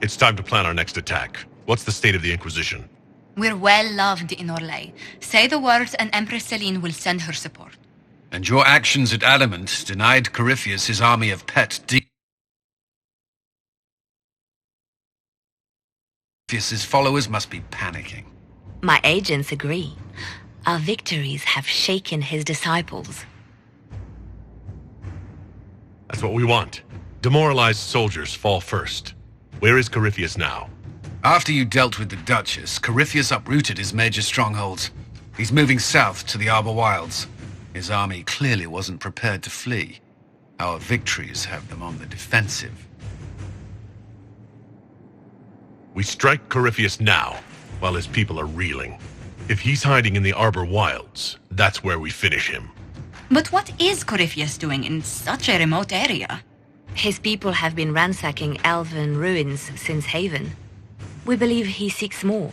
It's time to plan our next attack. What's the state of the Inquisition? We're well loved in Orlais. Say the words and Empress Celine will send her support. And your actions at Adamant denied Corypheus his army of pet Corypheus's followers must be panicking. My agents agree. Our victories have shaken his disciples. That's what we want. Demoralized soldiers fall first. Where is Corypheus now? After you dealt with the Duchess, Corypheus uprooted his major strongholds. He's moving south to the Arbor Wilds. His army clearly wasn't prepared to flee. Our victories have them on the defensive. We strike Corypheus now, while his people are reeling. If he's hiding in the Arbor Wilds, that's where we finish him. But what is Corypheus doing in such a remote area? His people have been ransacking elven ruins since Haven. We believe he seeks more.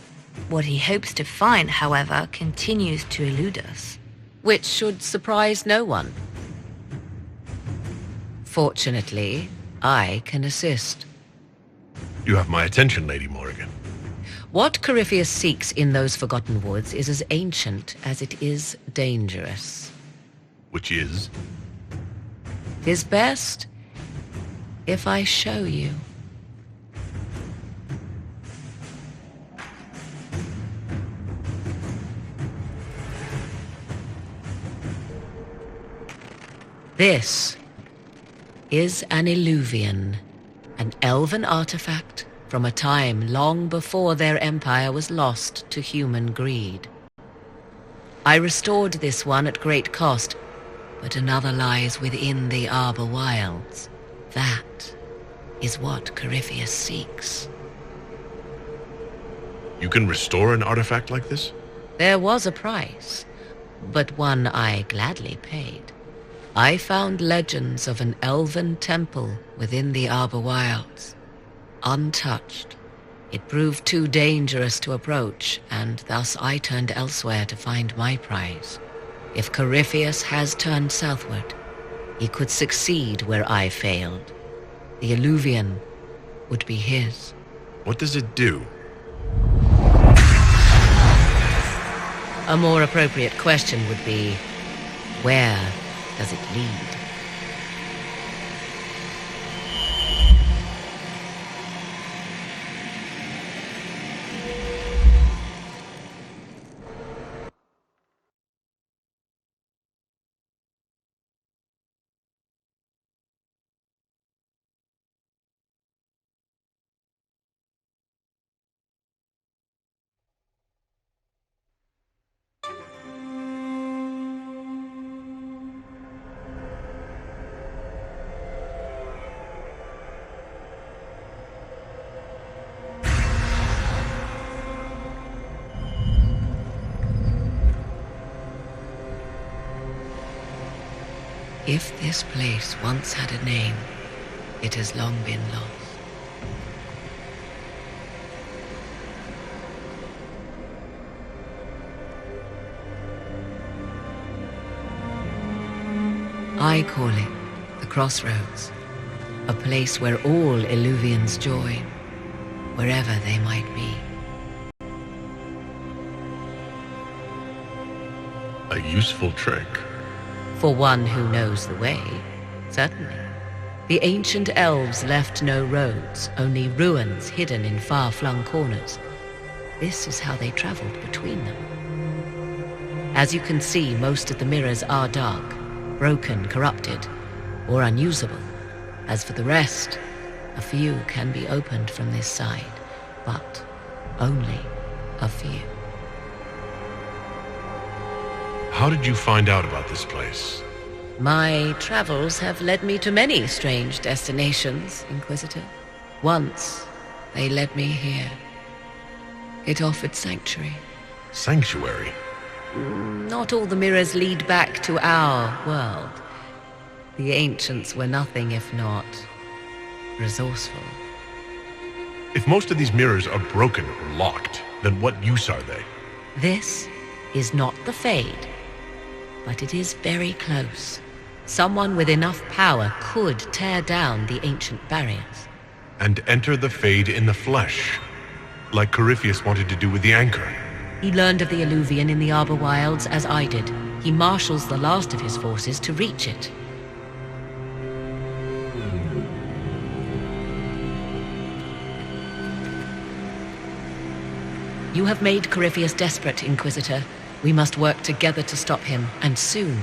What he hopes to find, however, continues to elude us. Which should surprise no one. Fortunately, I can assist. You have my attention, Lady Morrigan. What Corypheus seeks in those Forgotten Woods is as ancient as it is dangerous. Which is? Is best if I show you. This is an Illuvian, an elven artifact from a time long before their empire was lost to human greed. I restored this one at great cost, but another lies within the Arbor Wilds. That is what Corypheus seeks. You can restore an artifact like this? There was a price, but one I gladly paid. I found legends of an elven temple within the Arbor Wilds. Untouched. It proved too dangerous to approach, and thus I turned elsewhere to find my prize. If Corypheus has turned southward, he could succeed where I failed. The Illuvian would be his. What does it do? A more appropriate question would be, where does it lead? If this place once had a name, it has long been lost. I call it the Crossroads, a place where all Illuvians join, wherever they might be. A useful trick. For one who knows the way, certainly. The ancient elves left no roads, only ruins hidden in far-flung corners. This is how they traveled between them. As you can see, most of the mirrors are dark, broken, corrupted, or unusable. As for the rest, a few can be opened from this side, but only a few. How did you find out about this place? My travels have led me to many strange destinations, Inquisitor. Once, they led me here. It offered sanctuary. Sanctuary? Not all the mirrors lead back to our world. The ancients were nothing if not resourceful. If most of these mirrors are broken or locked, then what use are they? This is not the Fade, but it is very close. Someone with enough power could tear down the ancient barriers. And enter the Fade in the flesh, like Corypheus wanted to do with the Anchor. He learned of the Alluvian in the Arbor Wilds as I did. He marshals the last of his forces to reach it. You have made Corypheus desperate, Inquisitor. We must work together to stop him, and soon.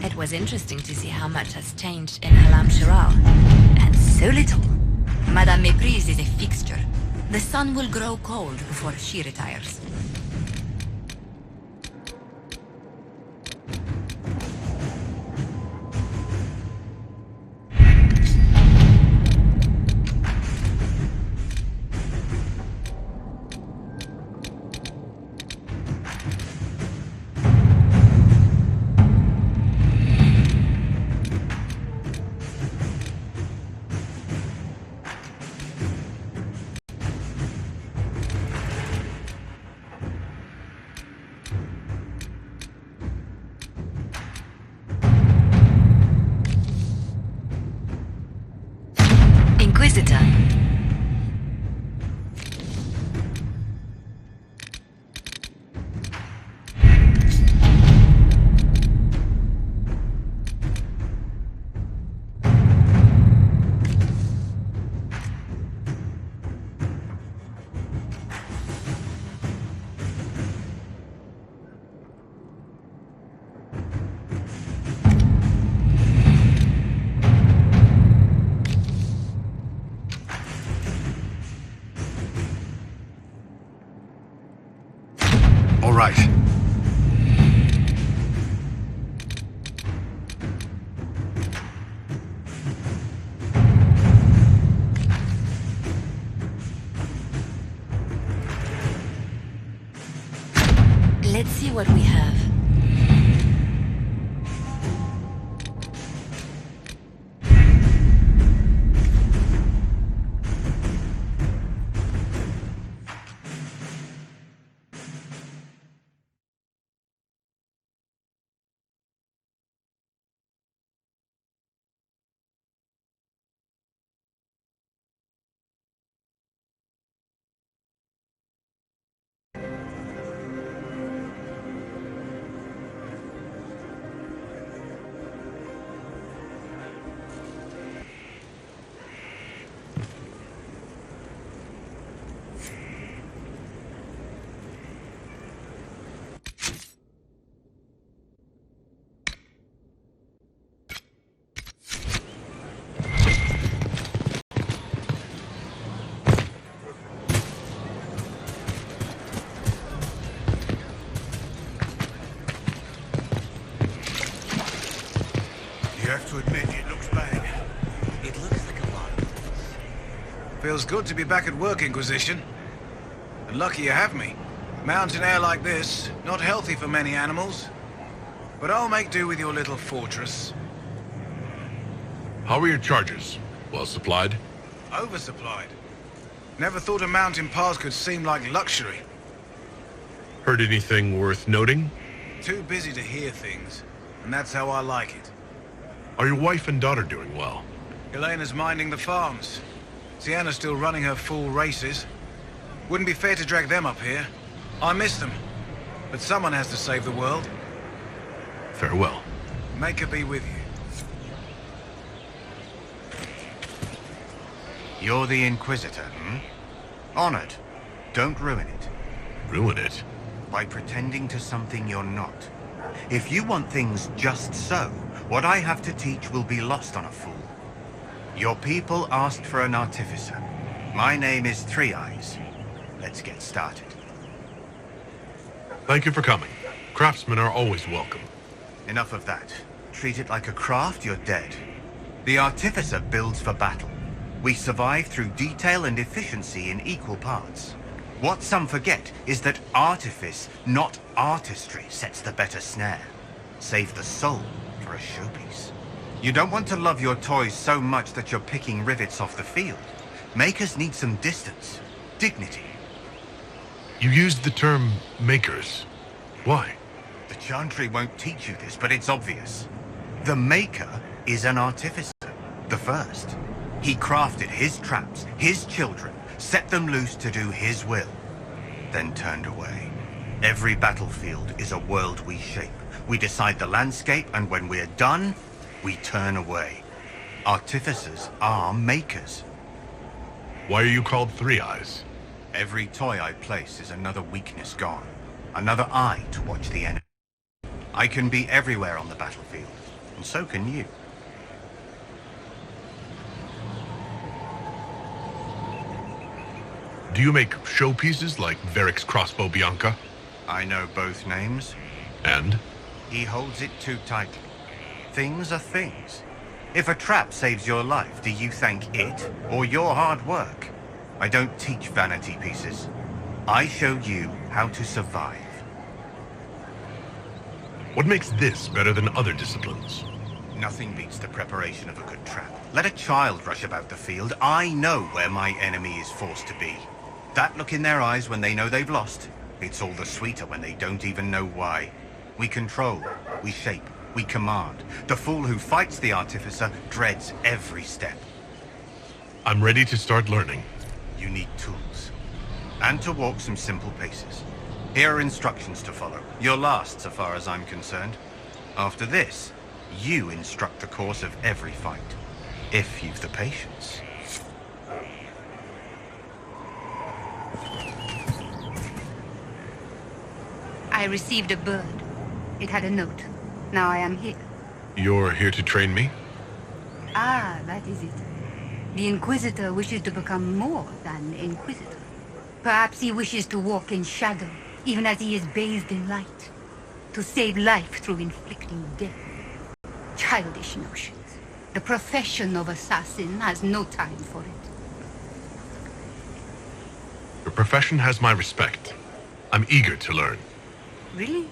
It was interesting to see how much has changed in Halam Shiral. And so little. Madame Méprise is a fixture. The sun will grow cold before she retires. Inquisitor. right. Let's see what we have. You have to admit, it looks bad. It looks like a lot. Feels good to be back at work, Inquisition. And lucky you have me. Mountain air like this, not healthy for many animals. But I'll make do with your little fortress. How are your charges? Well supplied? Oversupplied. Never thought a mountain pass could seem like luxury. Heard anything worth noting? Too busy to hear things, and that's how I like it. Are your wife and daughter doing well? Elena's minding the farms. Sienna's still running her full races. Wouldn't be fair to drag them up here. I miss them. But someone has to save the world. Farewell. Make her be with you. You're the Inquisitor, hmm? Honored. Don't ruin it. Ruin it? By pretending to something you're not. If you want things just so, what I have to teach will be lost on a fool. Your people asked for an artificer. My name is Three Eyes. Let's get started. Thank you for coming. Craftsmen are always welcome. Enough of that. Treat it like a craft, you're dead. The artificer builds for battle. We survive through detail and efficiency in equal parts. What some forget is that artifice, not artistry, sets the better snare. Save the soul for a showpiece. You don't want to love your toys so much that you're picking rivets off the field. Makers need some distance, dignity. You used the term makers. Why? The Chantry won't teach you this, but it's obvious. The maker is an artificer, the first. He crafted his traps, his children, set them loose to do his will, then turned away. Every battlefield is a world we shape. We decide the landscape, and when we're done, we turn away. Artificers are makers. Why are you called Three Eyes? Every toy I place is another weakness gone. Another eye to watch the enemy. I can be everywhere on the battlefield, and so can you. Do you make showpieces like Varric's crossbow Bianca? I know both names. And? He holds it too tightly. Things are things. If a trap saves your life, do you thank it or your hard work? I don't teach vanity pieces. I show you how to survive. What makes this better than other disciplines? Nothing beats the preparation of a good trap. Let a child rush about the field. I know where my enemy is forced to be. That look in their eyes when they know they've lost, it's all the sweeter when they don't even know why. We control, we shape, we command. The fool who fights the artificer dreads every step. I'm ready to start learning. You need tools. And to walk some simple paces. Here are instructions to follow. You're last, so far as I'm concerned. After this, you instruct the course of every fight. If you've the patience. I received a bird. It had a note. Now I am here. You're here to train me? Ah, that is it. The Inquisitor wishes to become more than Inquisitor. Perhaps he wishes to walk in shadow even as he is bathed in light, to save life through inflicting death. Childish notions. The profession of assassin has no time for it. Your profession has my respect. I'm eager to learn. Really?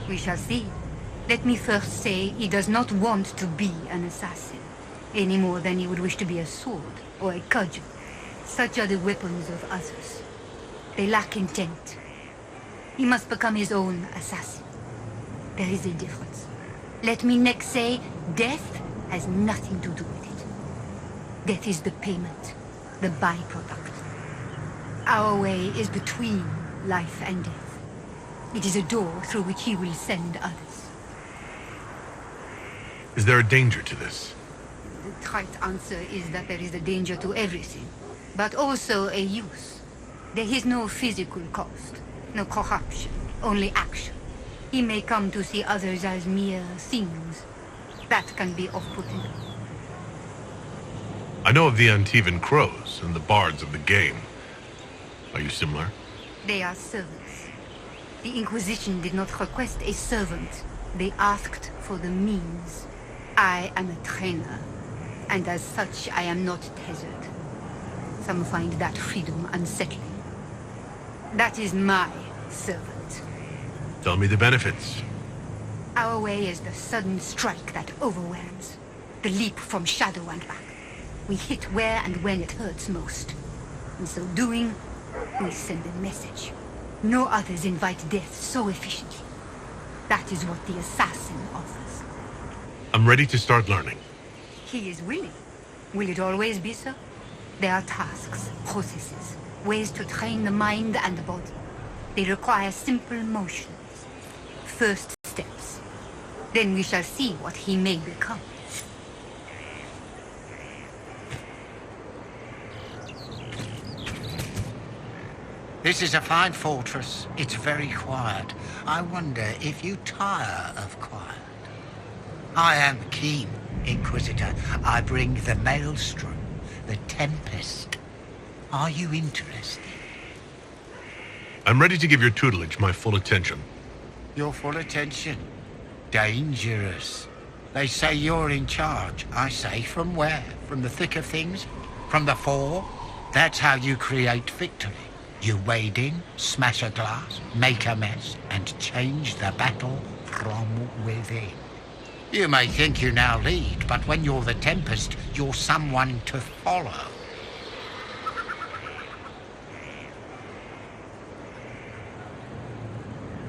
We shall see. Let me first say he does not want to be an assassin, any more than he would wish to be a sword or a cudgel. Such are the weapons of ASUS. They lack intent. He must become his own assassin. There is a difference. Let me next say, death has nothing to do with it. Death is the payment, the byproduct. Our way is between life and death. It is a door through which he will send others. Is there a danger to this? The trite answer is that there is a danger to everything, but also a use. There is no physical cost, no corruption, only action. He may come to see others as mere things. That can be off-putting. I know of the Antivan crows and the bards of the game. Are you similar? They are servants. The Inquisition did not request a servant. They asked for the means. I am a trainer, and as such I am not tethered. Some find that freedom unsettling. That is my servant. Tell me the benefits. Our way is the sudden strike that overwhelms. The leap from shadow and back. We hit where and when it hurts most. In so doing, we send a message. No others invite death so efficiently. That is what the assassin offers. I'm ready to start learning. He is willing. Will it always be so? There are tasks, processes, ways to train the mind and the body. They require simple motions. First steps. Then we shall see what he may become. This is a fine fortress. It's very quiet. I wonder if you tire of quiet. I am keen, Inquisitor. I bring the Maelstrom, the Tempest. Are you interested? I'm ready to give your tutelage my full attention. Your full attention? Dangerous. They say you're in charge. I say, from where? From the thick of things? From the fore? That's how you create victory. You wade in, smash a glass, make a mess, and change the battle from within. You may think you now lead, but when you're the Tempest, you're someone to follow.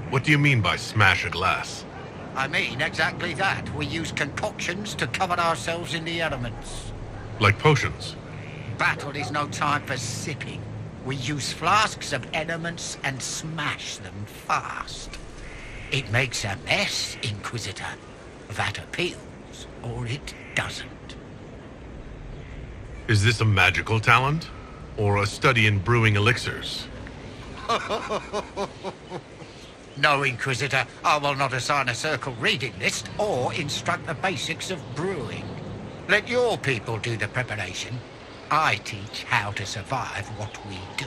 What do you mean by smash a glass? I mean exactly that. We use concoctions to cover ourselves in the elements. Like potions? Battle is no time for sipping. We use flasks of elements and smash them fast. It makes a mess, Inquisitor. That appeals, or it doesn't. Is this a magical talent? Or a study in brewing elixirs? No, Inquisitor, I will not assign a circle reading list or instruct the basics of brewing. Let your people do the preparation. I teach how to survive what we do.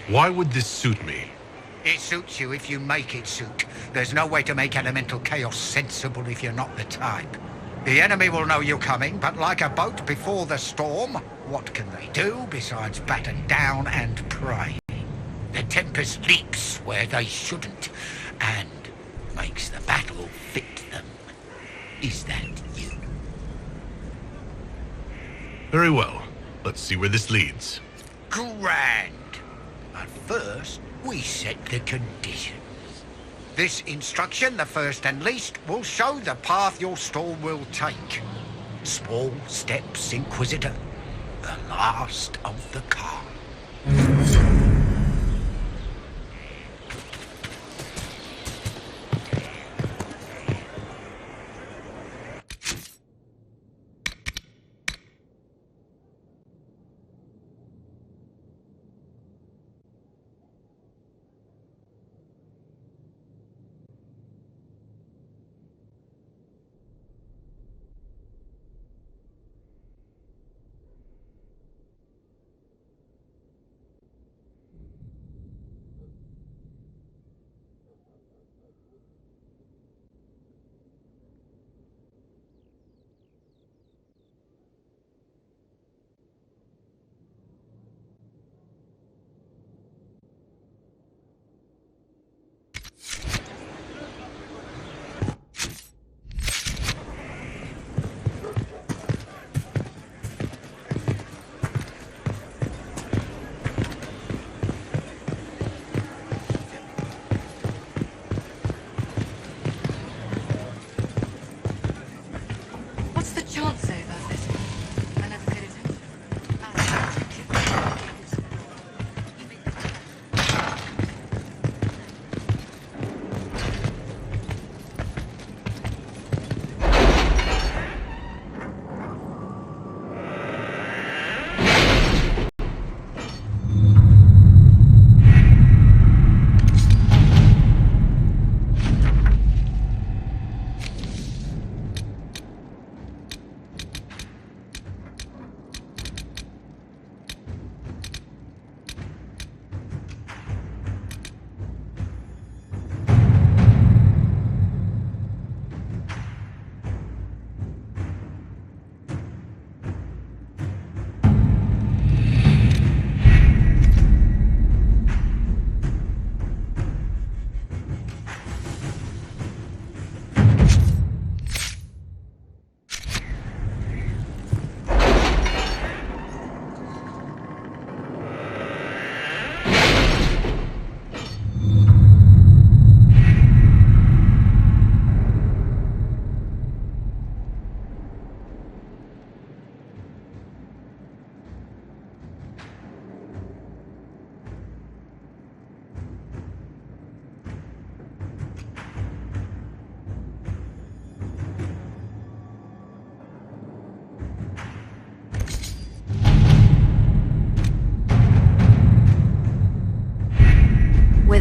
Why would this suit me? It suits you if you make it suit. There's no way to make elemental chaos sensible if you're not the type. The enemy will know you're coming, but like a boat before the storm, what can they do besides batten down and pray? The Tempest leaps where they shouldn't, and makes the battle fit them. Is that you? Very well. Let's see where this leads. Grand. But first, we set the conditions. This instruction, the first and least, will show the path your storm will take. Small steps, Inquisitor. The last of the cards.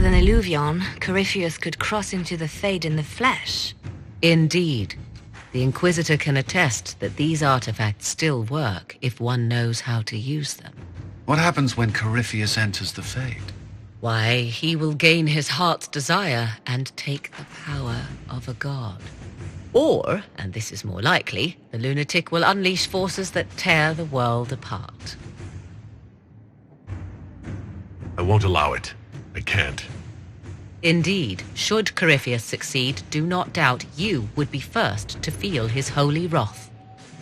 With an Illuvion, Corypheus could cross into the Fade in the flesh. Indeed. The Inquisitor can attest that these artifacts still work if one knows how to use them. What happens when Corypheus enters the Fade? Why, he will gain his heart's desire and take the power of a god. Or, and this is more likely, the lunatic will unleash forces that tear the world apart. I won't allow it. I can't. Indeed, should Corypheus succeed, do not doubt you would be first to feel his holy wrath.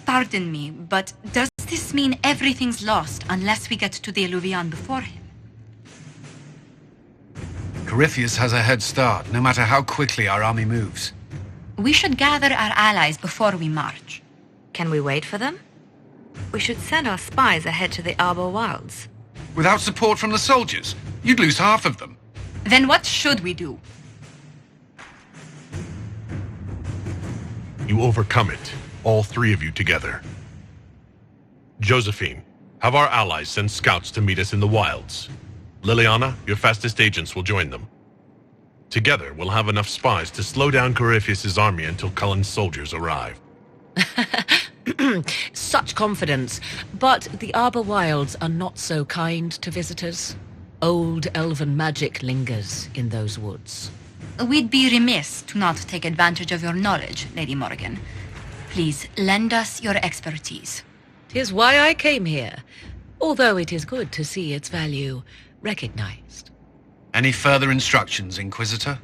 Pardon me, but does this mean everything's lost unless we get to the Illuvion before him? Corypheus has a head start, no matter how quickly our army moves. We should gather our allies before we march. Can we wait for them? We should send our spies ahead to the Arbor Wilds. Without support from the soldiers, you'd lose half of them. Then what should we do? You overcome it, all three of you together. Josephine, have our allies send scouts to meet us in the wilds. Liliana, your fastest agents will join them. Together, we'll have enough spies to slow down Corypheus' army until Cullen's soldiers arrive. Such confidence, but the Arbor Wilds are not so kind to visitors. Old elven magic lingers in those woods. We'd be remiss to not take advantage of your knowledge, Lady Morgan. Please, lend us your expertise. 'Tis why I came here, although it is good to see its value recognized. Any further instructions, Inquisitor?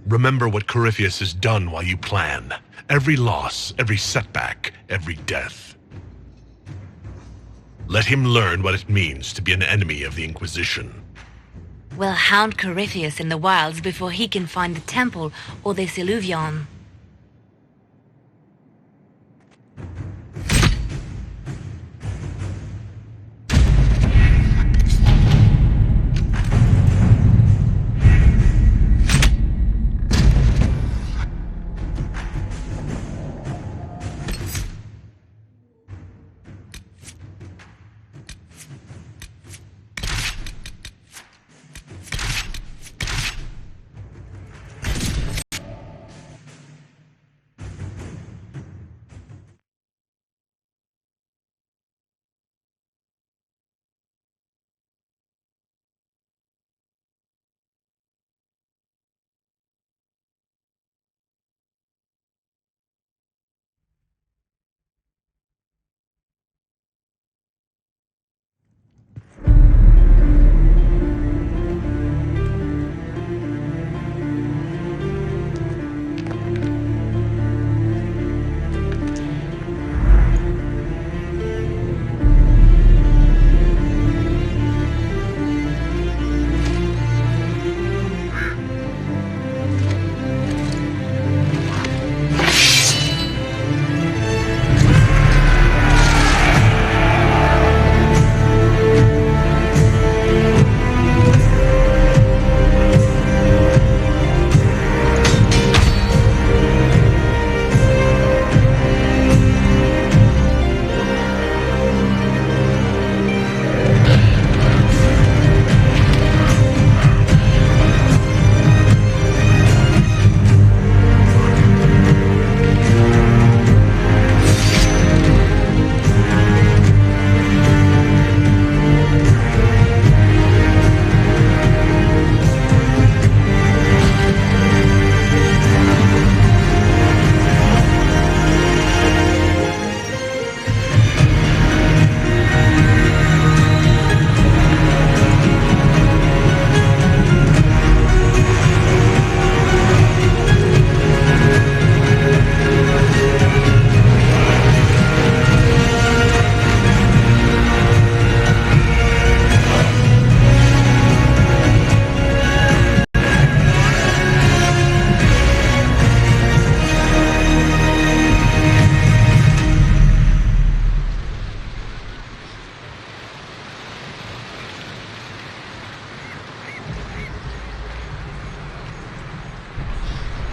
Remember what Corypheus has done while you plan. Every loss, every setback, every death. Let him learn what it means to be an enemy of the Inquisition. We'll hound Corypheus in the wilds before he can find the temple or this Illuvion.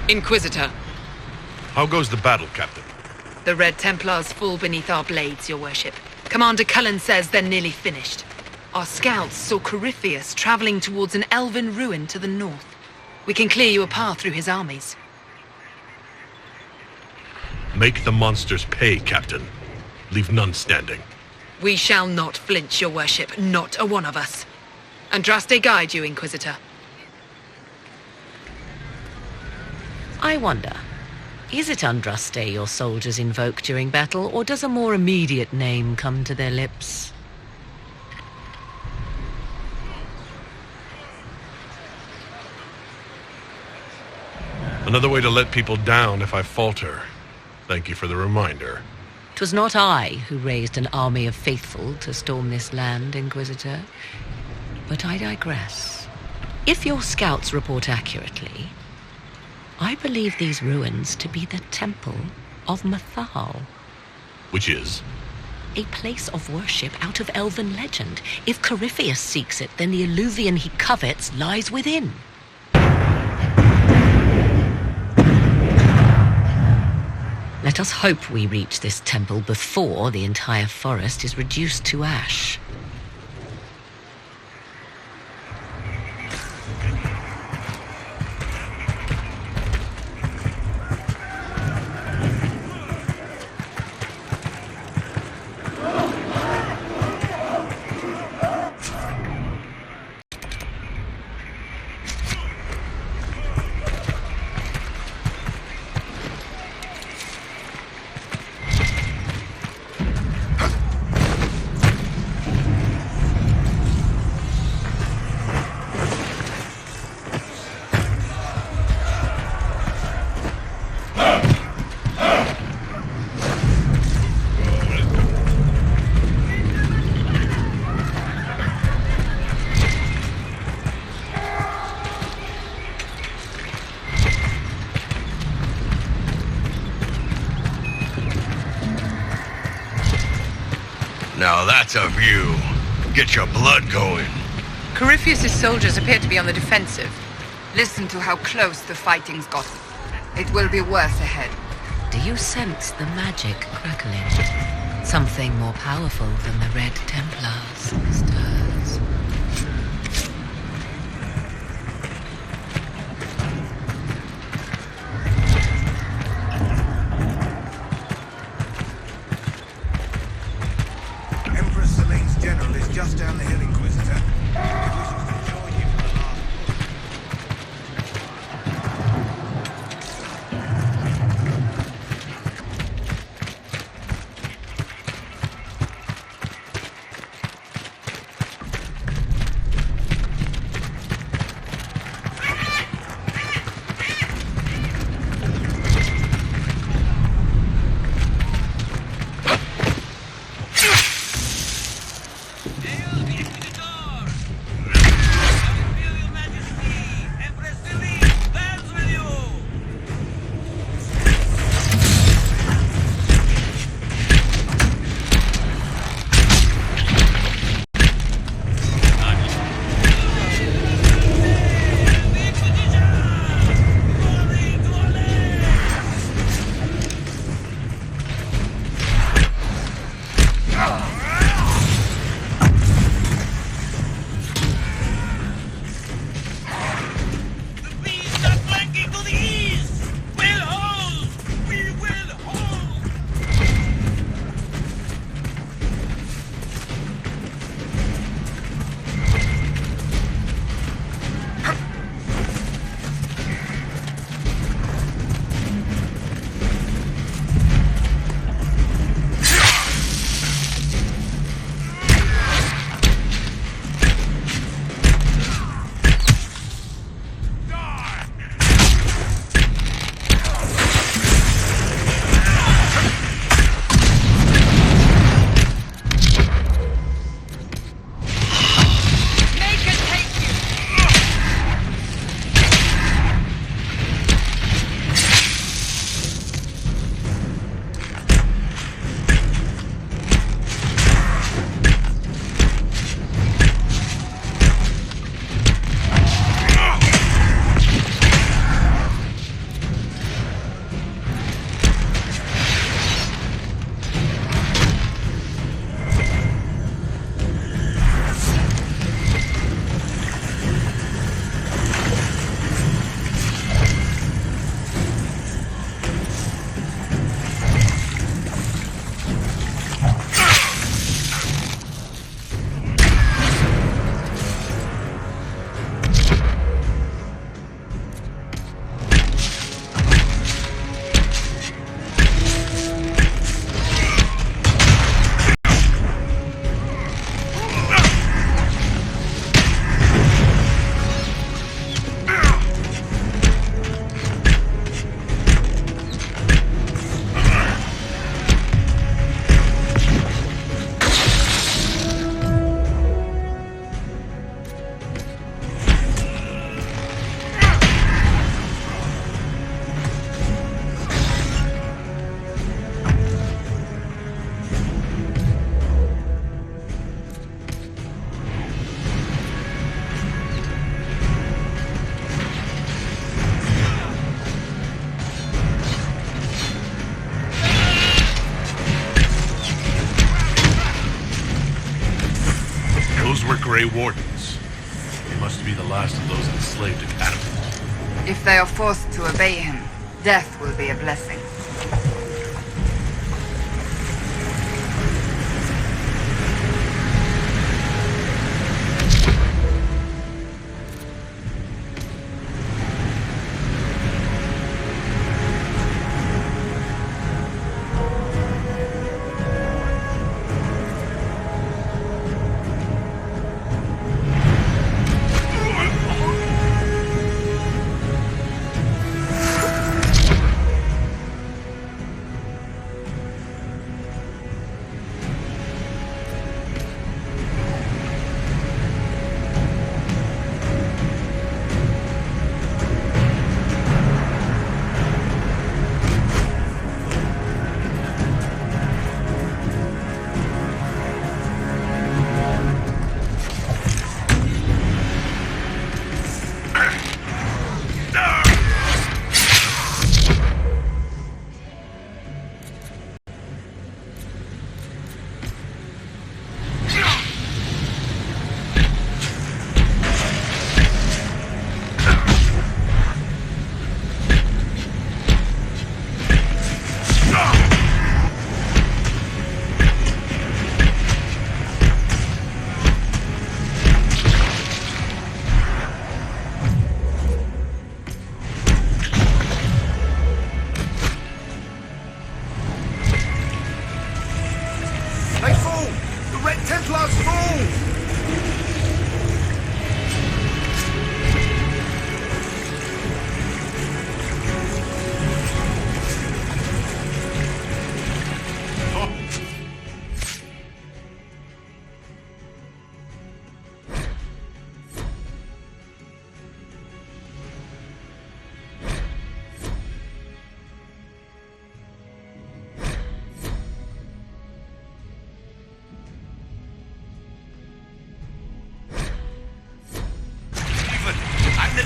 Inquisitor, How goes the battle, Captain? the Red Templars fall beneath our blades, your worship. Commander Cullen says they're nearly finished. Our scouts saw Corypheus traveling towards an elven ruin to the north. We can clear you a path through his armies. Make the monsters pay, Captain. Leave none standing. We shall not flinch, your worship, not a one of us. Andraste guide you, Inquisitor. I wonder, is it Andraste your soldiers invoke during battle, or does a more immediate name come to their lips? Another way to let people down if I falter. Thank you for the reminder. 'Twas not I who raised an army of faithful to storm this land, Inquisitor. But I digress. If your scouts report accurately, I believe these ruins to be the Temple of Mathal. Which is? A place of worship out of elven legend. If Corypheus seeks it, then the alluvion he covets lies within. Let us hope we reach this temple before the entire forest is reduced to ash. Now that's a view. Get your blood going. Corypheus' soldiers appear to be on the defensive. Listen to how close the fighting's gotten. It will be worse ahead. Do you sense the magic crackling? Something more powerful than the Red Templars stirs. Just down the hill, Inquisitor. He wishes to join you for the last... Grey Wardens. They must be the last of those enslaved academy. If they are forced to obey him, death will be a blessing.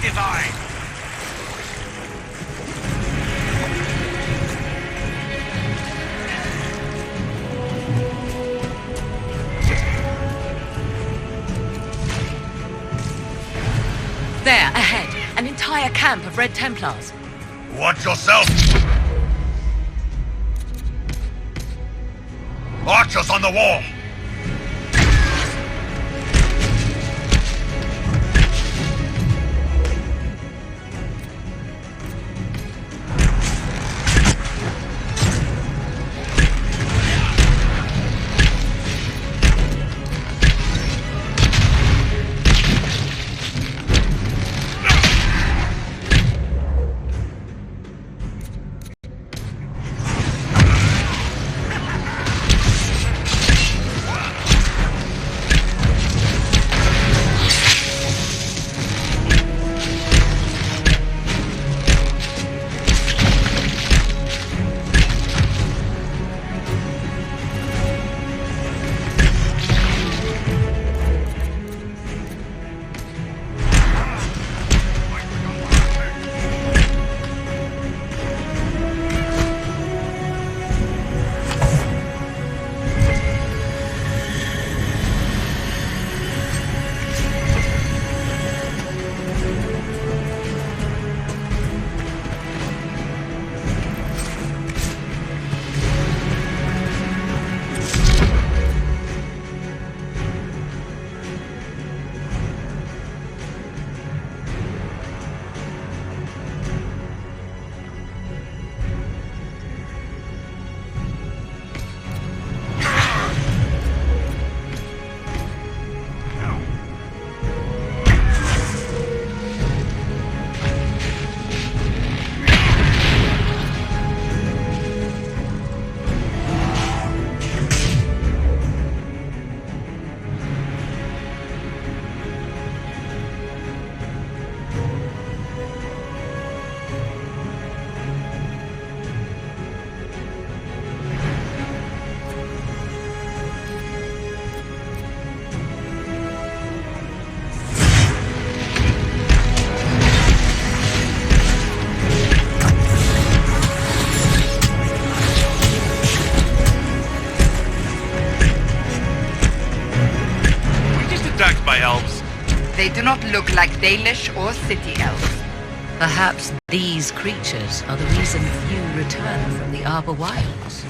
Divine! There, ahead. An entire camp of Red Templars. Watch yourself! Archers on the wall! They do not look like Dalish or city elves. Perhaps these creatures are the reason few return from the Arbor Wilds.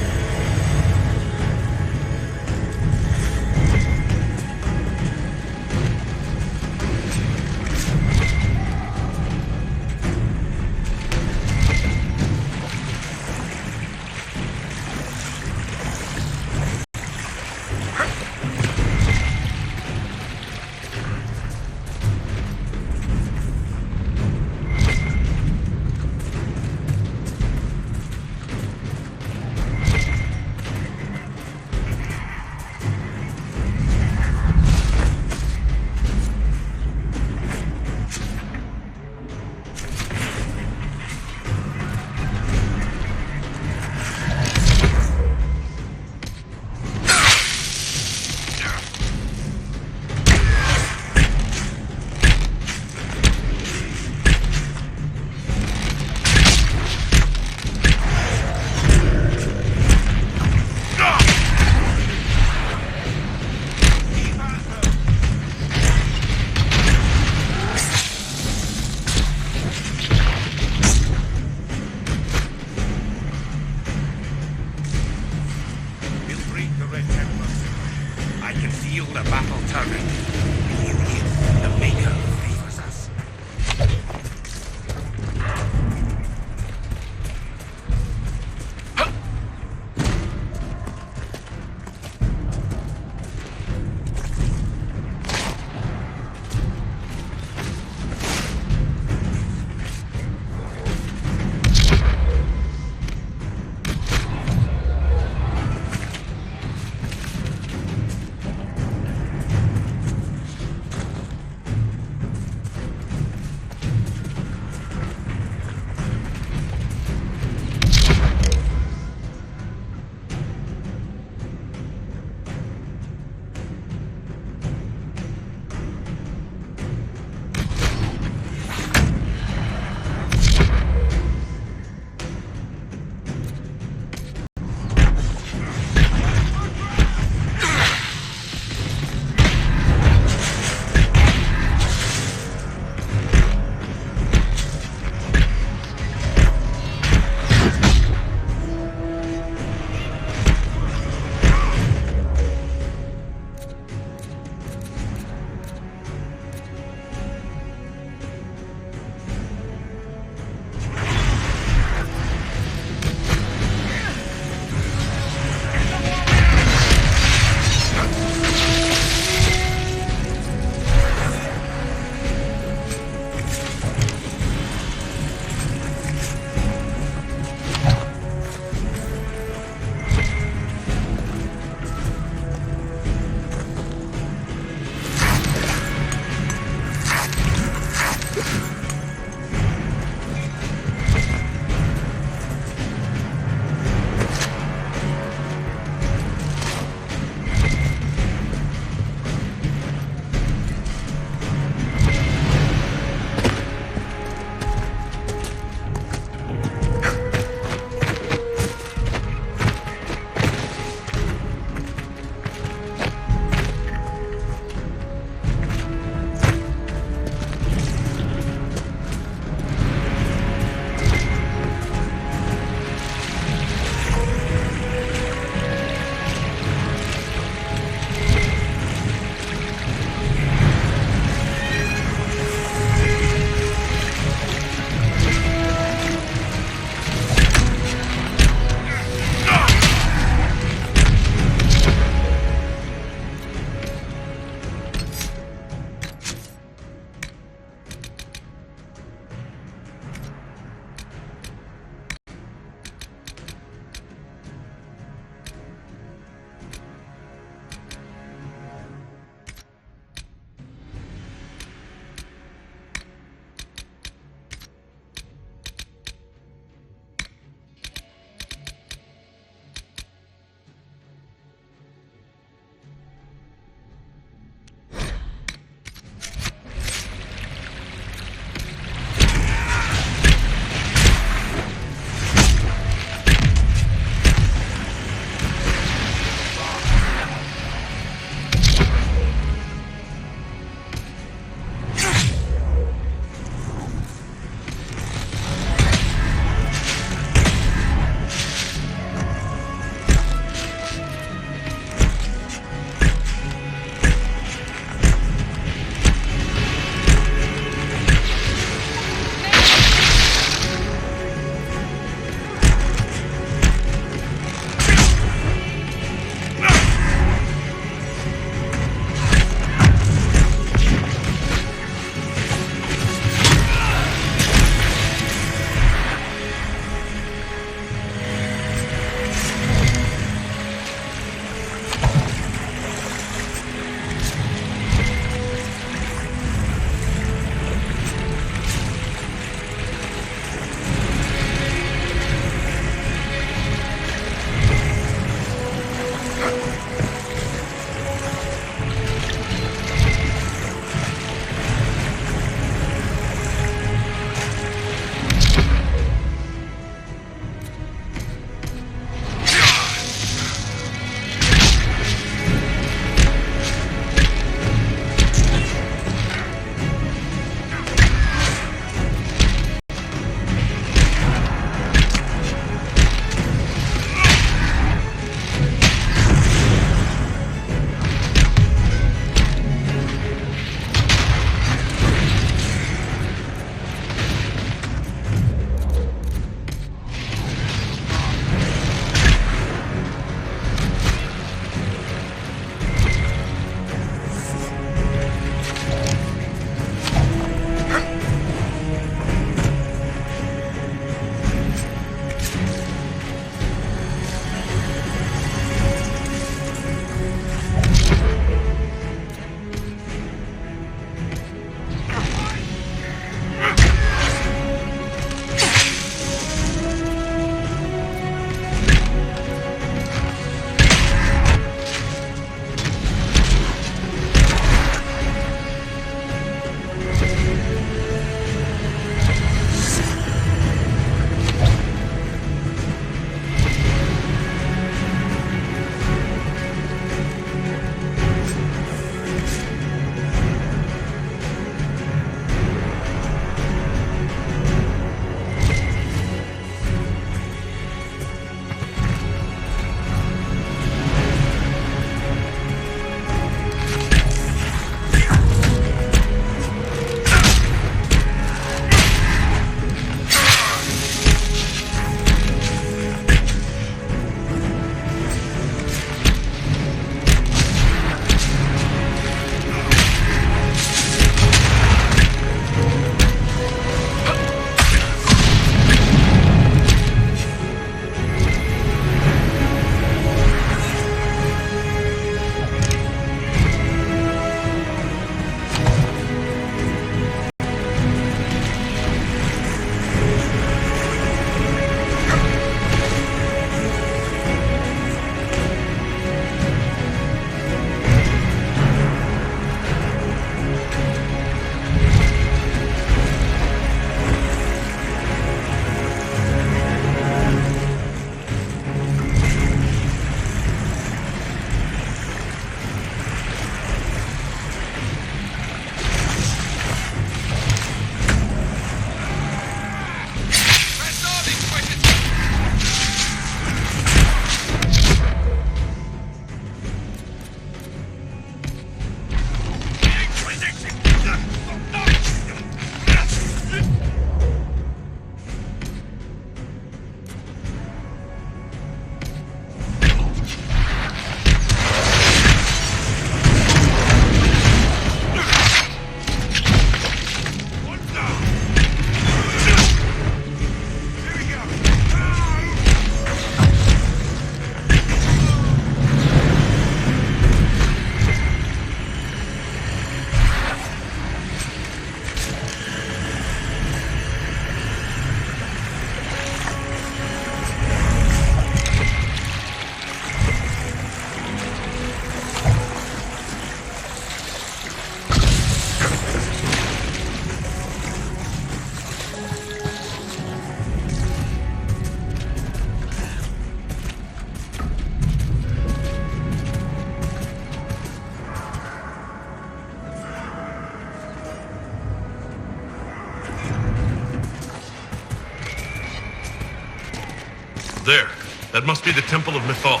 There. That must be the Temple of Mythal.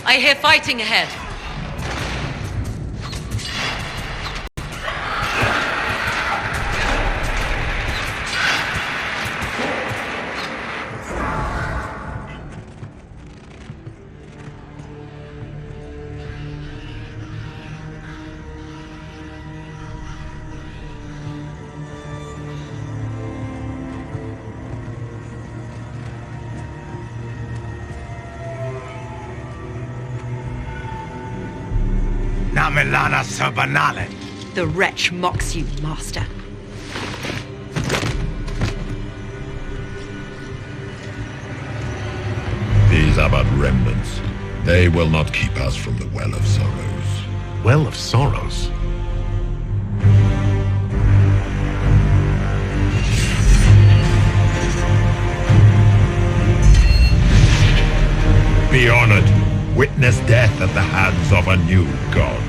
I hear fighting ahead. Milana Serbanale. The wretch mocks you, Master. These are but remnants. They will not keep us from the Well of Sorrows. Well of Sorrows? Be honored. Witness death at the hands of a new god.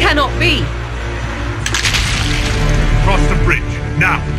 cannot be! Cross the bridge, now!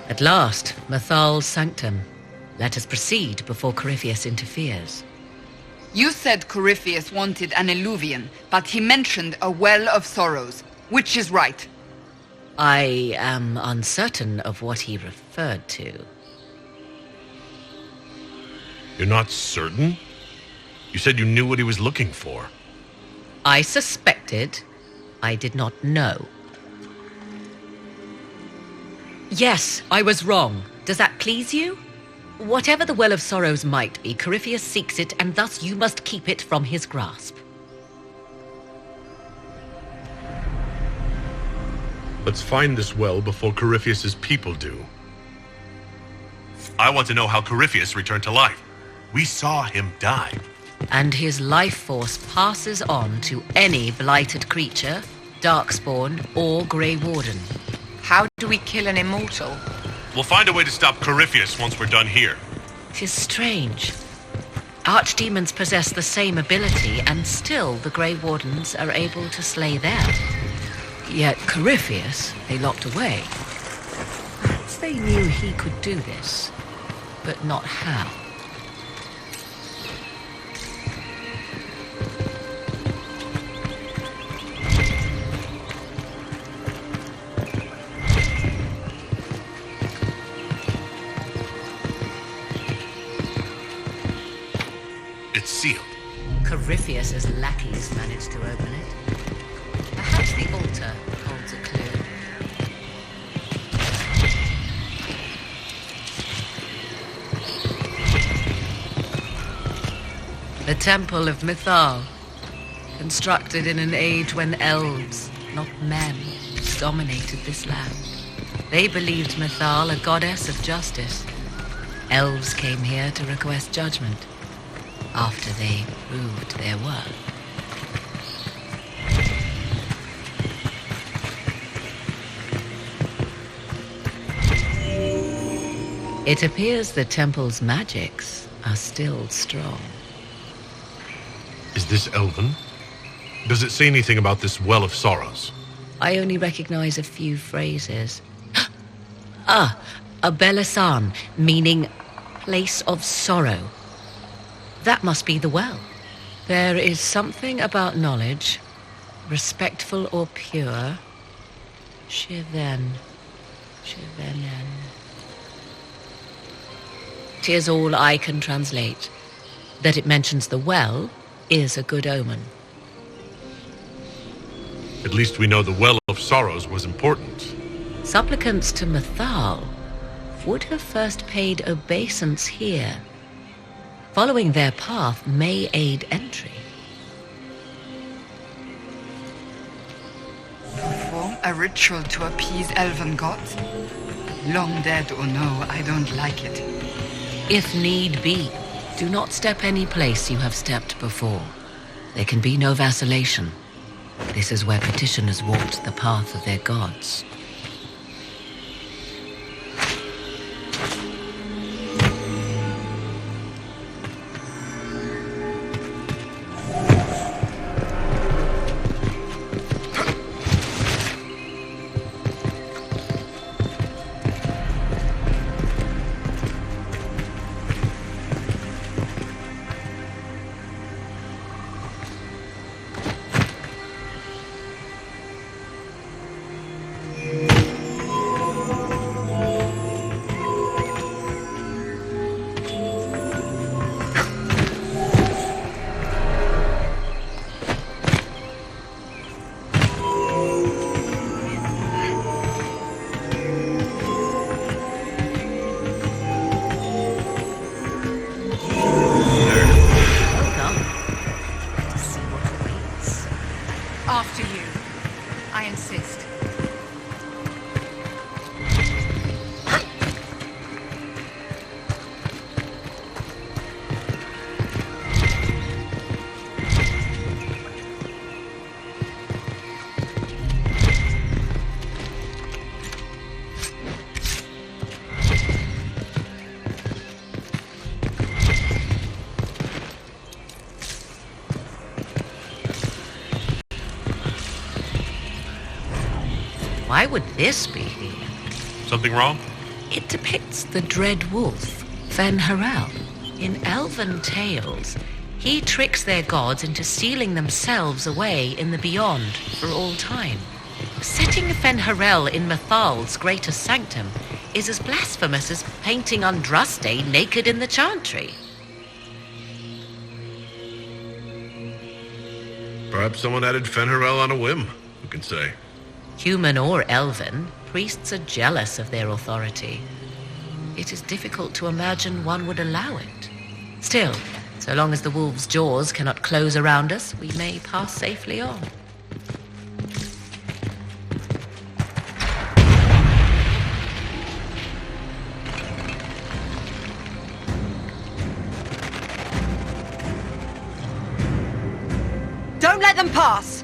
At last, Mythal's sanctum. Let us proceed before Corypheus interferes. You said Corypheus wanted an eluvian, but he mentioned a well of sorrows. Which is right? I am uncertain of what he referred to. You're not certain? You said you knew what he was looking for. I suspected. I did not know. Yes, I was wrong. Does that please you? Whatever the Well of Sorrows might be, Corypheus seeks it, and thus you must keep it from his grasp. Let's find this well before Corypheus's people do. I want to know how Corypheus returned to life. We saw him die. And his life force passes on to any blighted creature, darkspawn, or Grey Warden. How do we kill an immortal? We'll find a way to stop Corypheus once we're done here. 'Tis strange. Archdemons possess the same ability, and still the Grey Wardens are able to slay them. Yet Corypheus, they locked away. Perhaps they knew he could do this, but not how. It's sealed. Corypheus's lackeys managed to open it. Perhaps the altar holds a clue. The Temple of Mythal, constructed in an age when elves, not men, dominated this land. They believed Mythal a goddess of justice. Elves came here to request judgment, after they proved their worth. It appears the temple's magics are still strong. Is this Elven? Does it say anything about this Well of Sorrows? I only recognize a few phrases. A Belasan, meaning place of sorrow. That must be the well. There is something about knowledge, respectful or pure. Shivenen. 'Tis all I can translate. That it mentions the well is a good omen. At least we know the Well of Sorrows was important. Supplicants to Mythal would have first paid obeisance here. Following their path may aid entry. Perform a ritual to appease elven gods? Long dead or no, I don't like it. If need be, do not step any place you have stepped before. There can be no vacillation. This is where petitioners walked the path of their gods. After you. I insist. Why would this be here? Something wrong? It depicts the dread wolf, Fen'Harel. In elven tales, he tricks their gods into sealing themselves away in the beyond for all time. Setting Fen'Harel in Mythal's greatest sanctum is as blasphemous as painting Andraste naked in the chantry. Perhaps someone added Fen'Harel on a whim. Who can say? Human or elven, priests are jealous of their authority. It is difficult to imagine one would allow it. Still, so long as the wolf's jaws cannot close around us, we may pass safely on. Don't let them pass!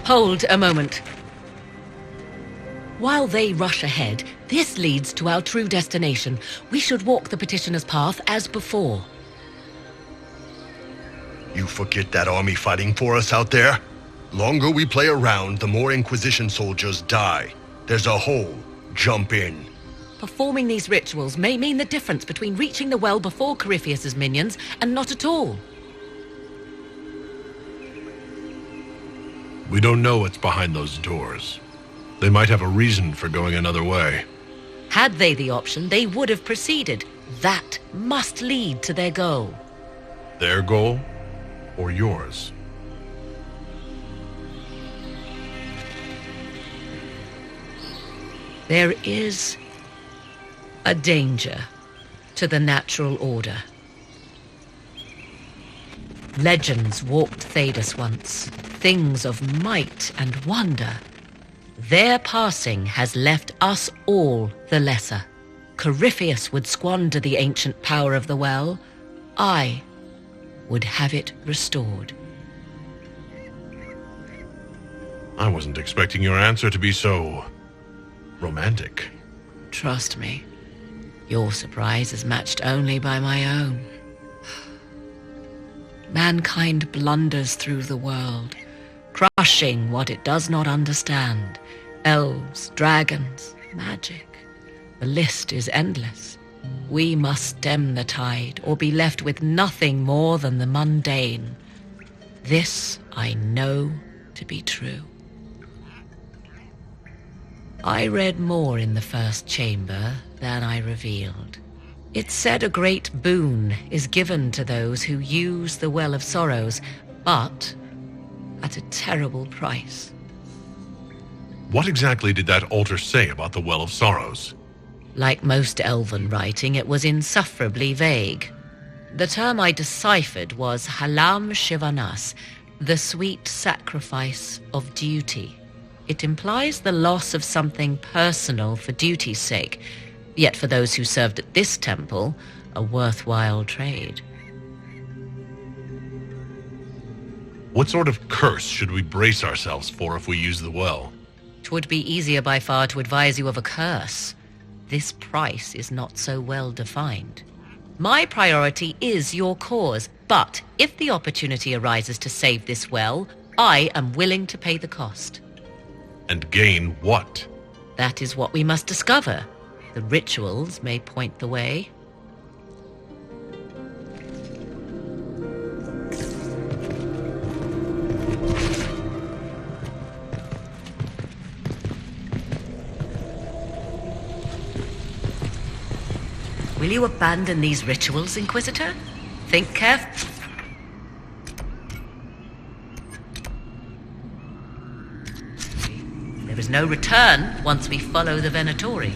Hold a moment. While they rush ahead, this leads to our true destination. We should walk the petitioner's path as before. You forget that army fighting for us out there? Longer we play around, the more Inquisition soldiers die. There's a hole. Jump in. Performing these rituals may mean the difference between reaching the well before Corypheus's minions and not at all. We don't know what's behind those doors. They might have a reason for going another way. Had they the option, they would have proceeded. That must lead to their goal. Their goal or yours? There is a danger to the natural order. Legends walked Thedas once, things of might and wonder. Their passing has left us all the lesser. Corypheus would squander the ancient power of the well. I would have it restored. I wasn't expecting your answer to be so romantic. Trust me, your surprise is matched only by my own. Mankind blunders through the world, crushing what it does not understand. Elves, dragons, magic. The list is endless. We must stem the tide, or be left with nothing more than the mundane. This I know to be true. I read more in the first chamber than I revealed. It said a great boon is given to those who use the Well of Sorrows, but at a terrible price. What exactly did that altar say about the Well of Sorrows? Like most elven writing, it was insufferably vague. The term I deciphered was Halam Shivanas, the sweet sacrifice of duty. It implies the loss of something personal for duty's sake, yet for those who served at this temple, a worthwhile trade. What sort of curse should we brace ourselves for if we use the well? 'Twould be easier by far to advise you of a curse. This price is not so well defined. My priority is your cause, but if the opportunity arises to save this well, I am willing to pay the cost. And gain what? That is what we must discover. The rituals may point the way. Will you abandon these rituals, Inquisitor? Think carefully. There is no return once we follow the Venatori.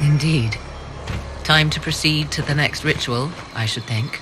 Indeed. Time to proceed to the next ritual, I should think.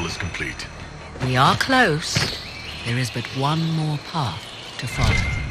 Is complete. We are close. there is but one more path to follow.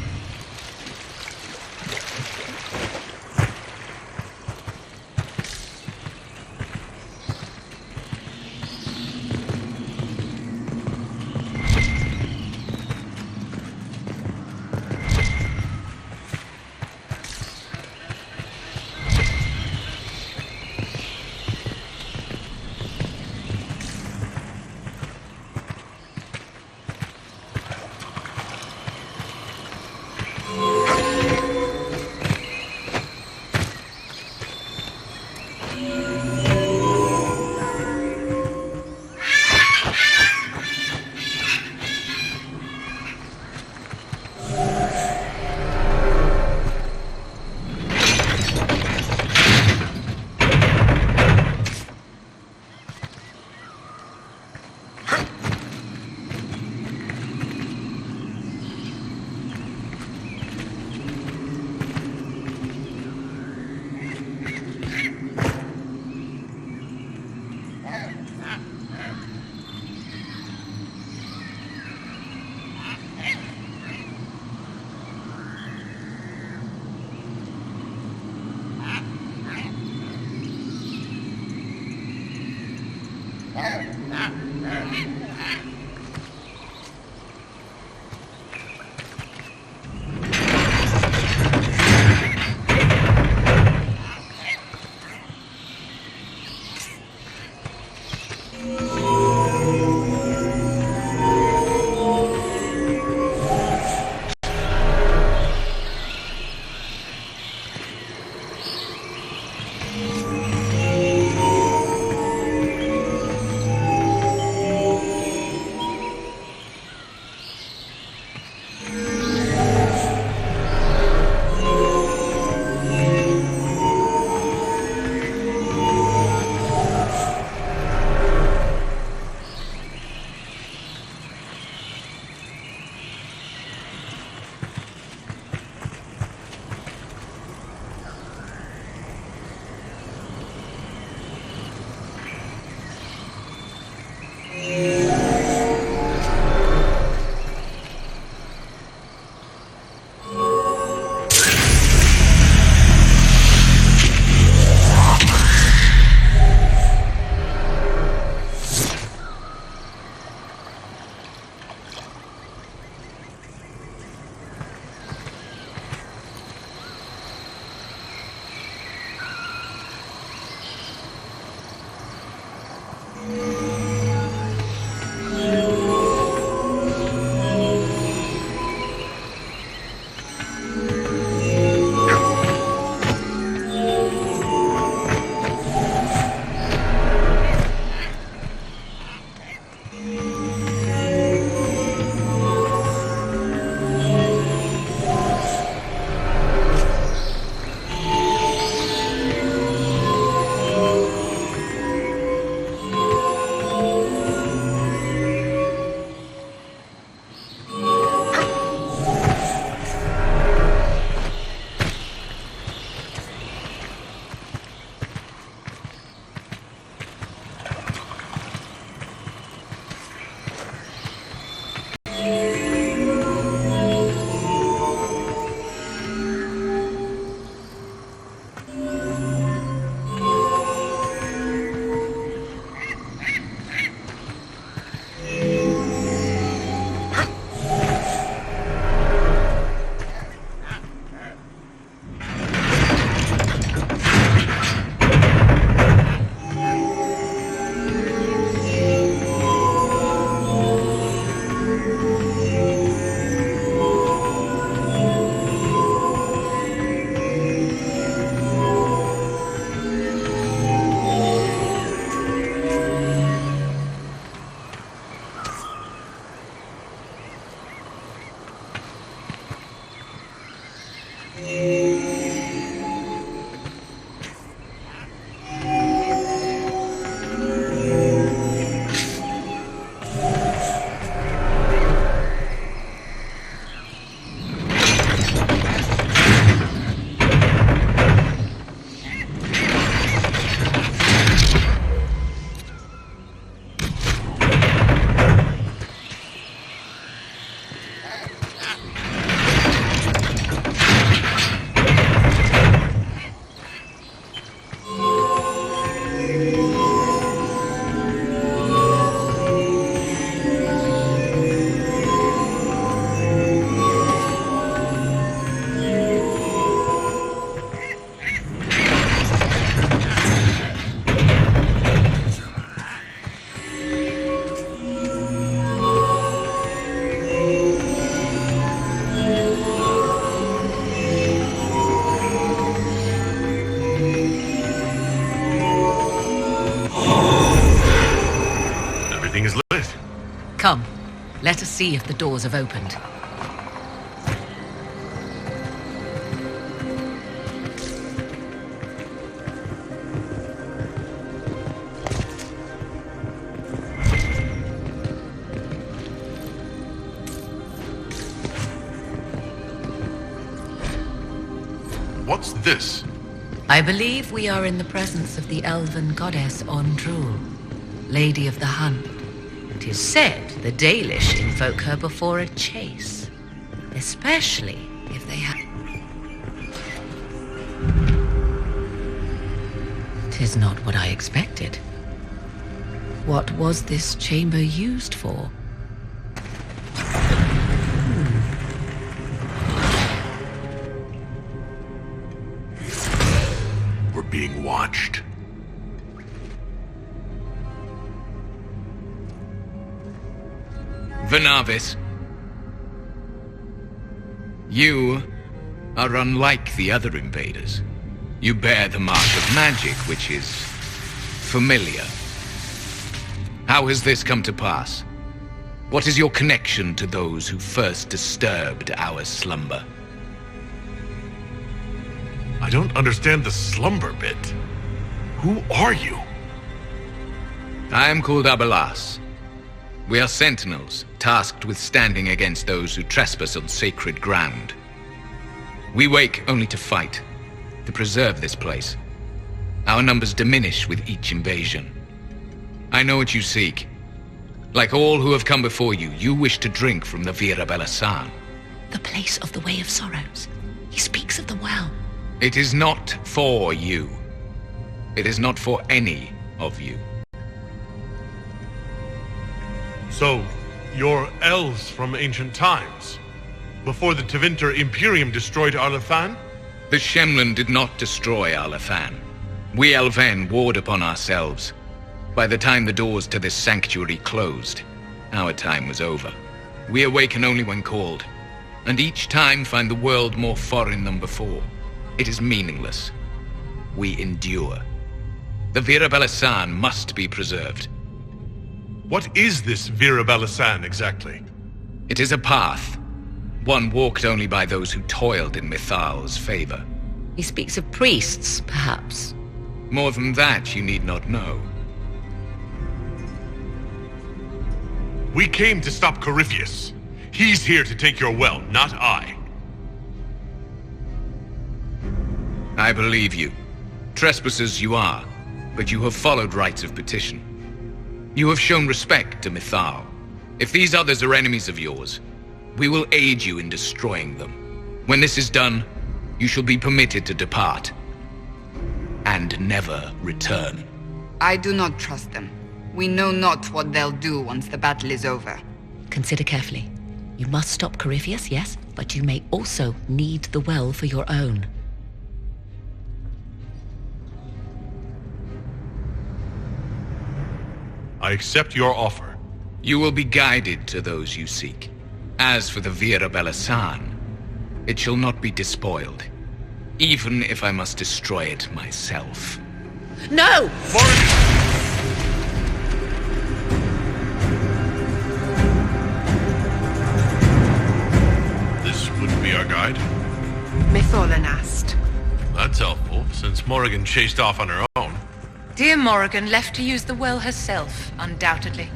Let us see if the doors have opened. What's this? I believe we are in the presence of the elven goddess Ondrul, Lady of the Hunt. It is said the Dalish invoke her before a chase, especially if they have... 'Tis not what I expected. What was this chamber used for? We're being watched. Venavis, you are unlike the other invaders. You bear the mark of magic, which is familiar. How has this come to pass? What is your connection to those who first disturbed our slumber? I don't understand the slumber bit. Who are you? I am called Abelas. We are sentinels, tasked with standing against those who trespass on sacred ground. We wake only to fight, to preserve this place. Our numbers diminish with each invasion. I know what you seek. Like all who have come before you, you wish to drink from the Vira Belasan. The place of the Way of Sorrows. He speaks of the well. It is not for you. It is not for any of you. So, you're elves from ancient times? Before the Tevinter Imperium destroyed Arlefan? The Shemlin did not destroy Arlefan. We Elven warred upon ourselves. By the time the doors to this sanctuary closed, our time was over. We awaken only when called, and each time find the world more foreign than before. It is meaningless. We endure. The Vira Belasan must be preserved. What is this Vira Belasan exactly? It is a path. One walked only by those who toiled in Mithal's favor. He speaks of priests, perhaps. More than that, you need not know. We came to stop Corypheus. He's here to take your well, not I. I believe you. Trespassers you are, but you have followed rites of petition. You have shown respect to Mithal. If these others are enemies of yours, we will aid you in destroying them. When this is done, you shall be permitted to depart. And never return. I do not trust them. We know not what they'll do once the battle is over. Consider carefully. You must stop Corypheus, yes, but you may also need the well for your own. I accept your offer. You will be guided to those you seek. As for the Vira Belasan, it shall not be despoiled, even if I must destroy it myself. No! This would be our guide? Mytholanast. That's helpful, since Morrigan chased off on her own. Dear Morrigan left to use the well herself, undoubtedly.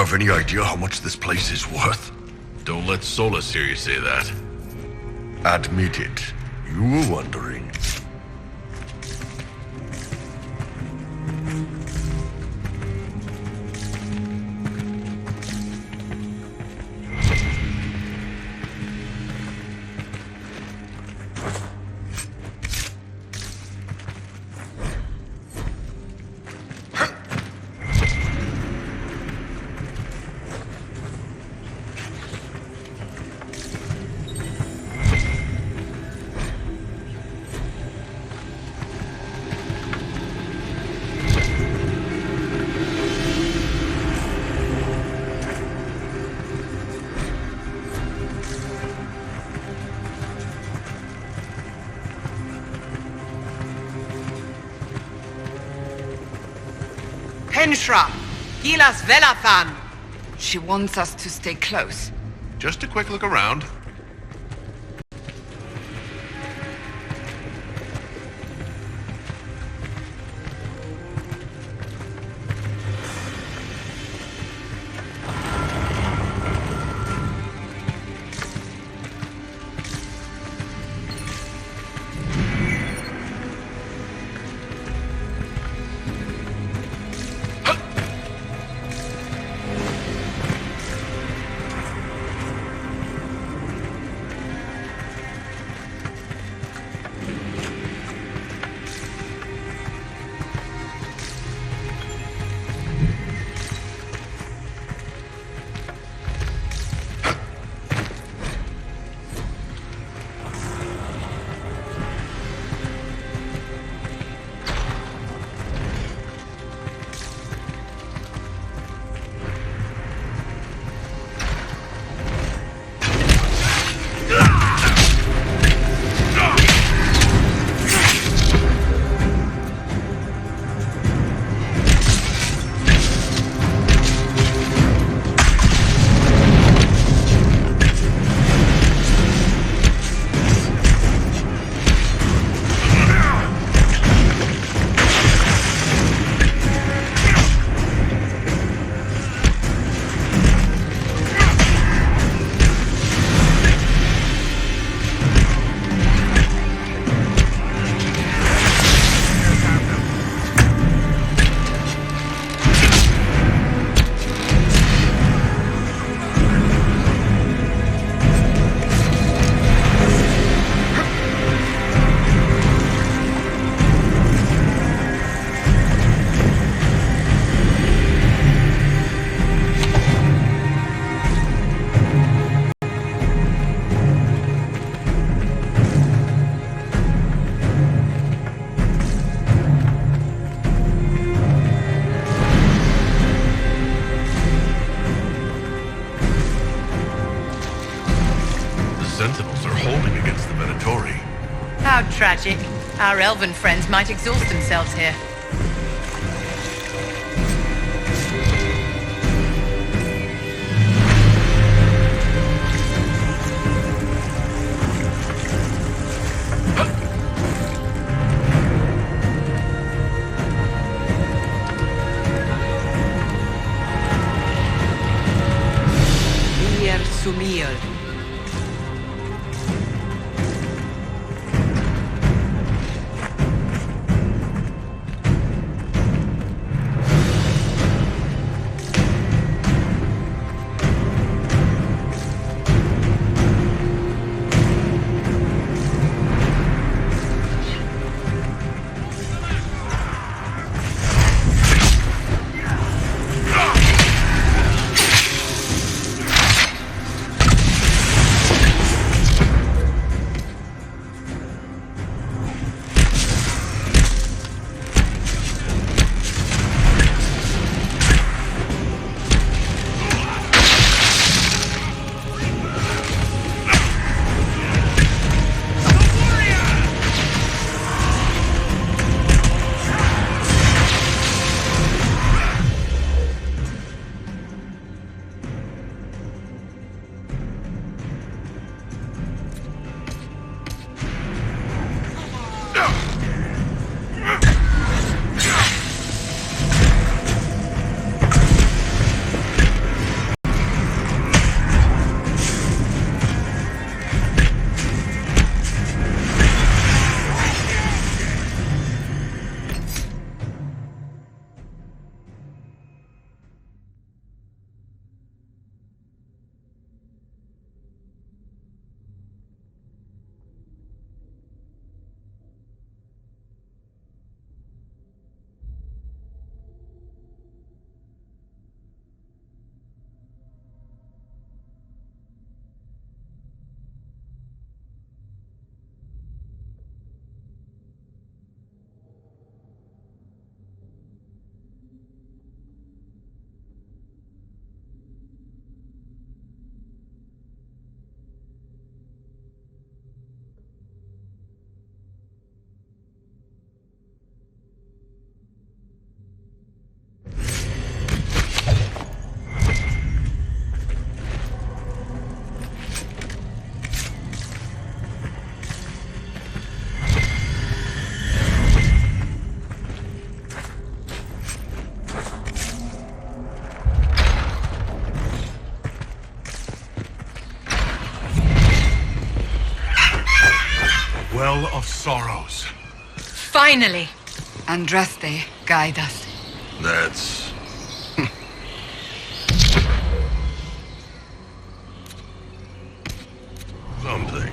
have any idea how much this place is worth? Don't let Solus hear you say that. Admit it. You were wondering. Penshra! Gilas Velathan! She wants us to stay close. Just a quick look around. How tragic. Our elven friends might exhaust themselves here. Sumiel. Well of Sorrows. Finally! Andraste, guide us. That's... something.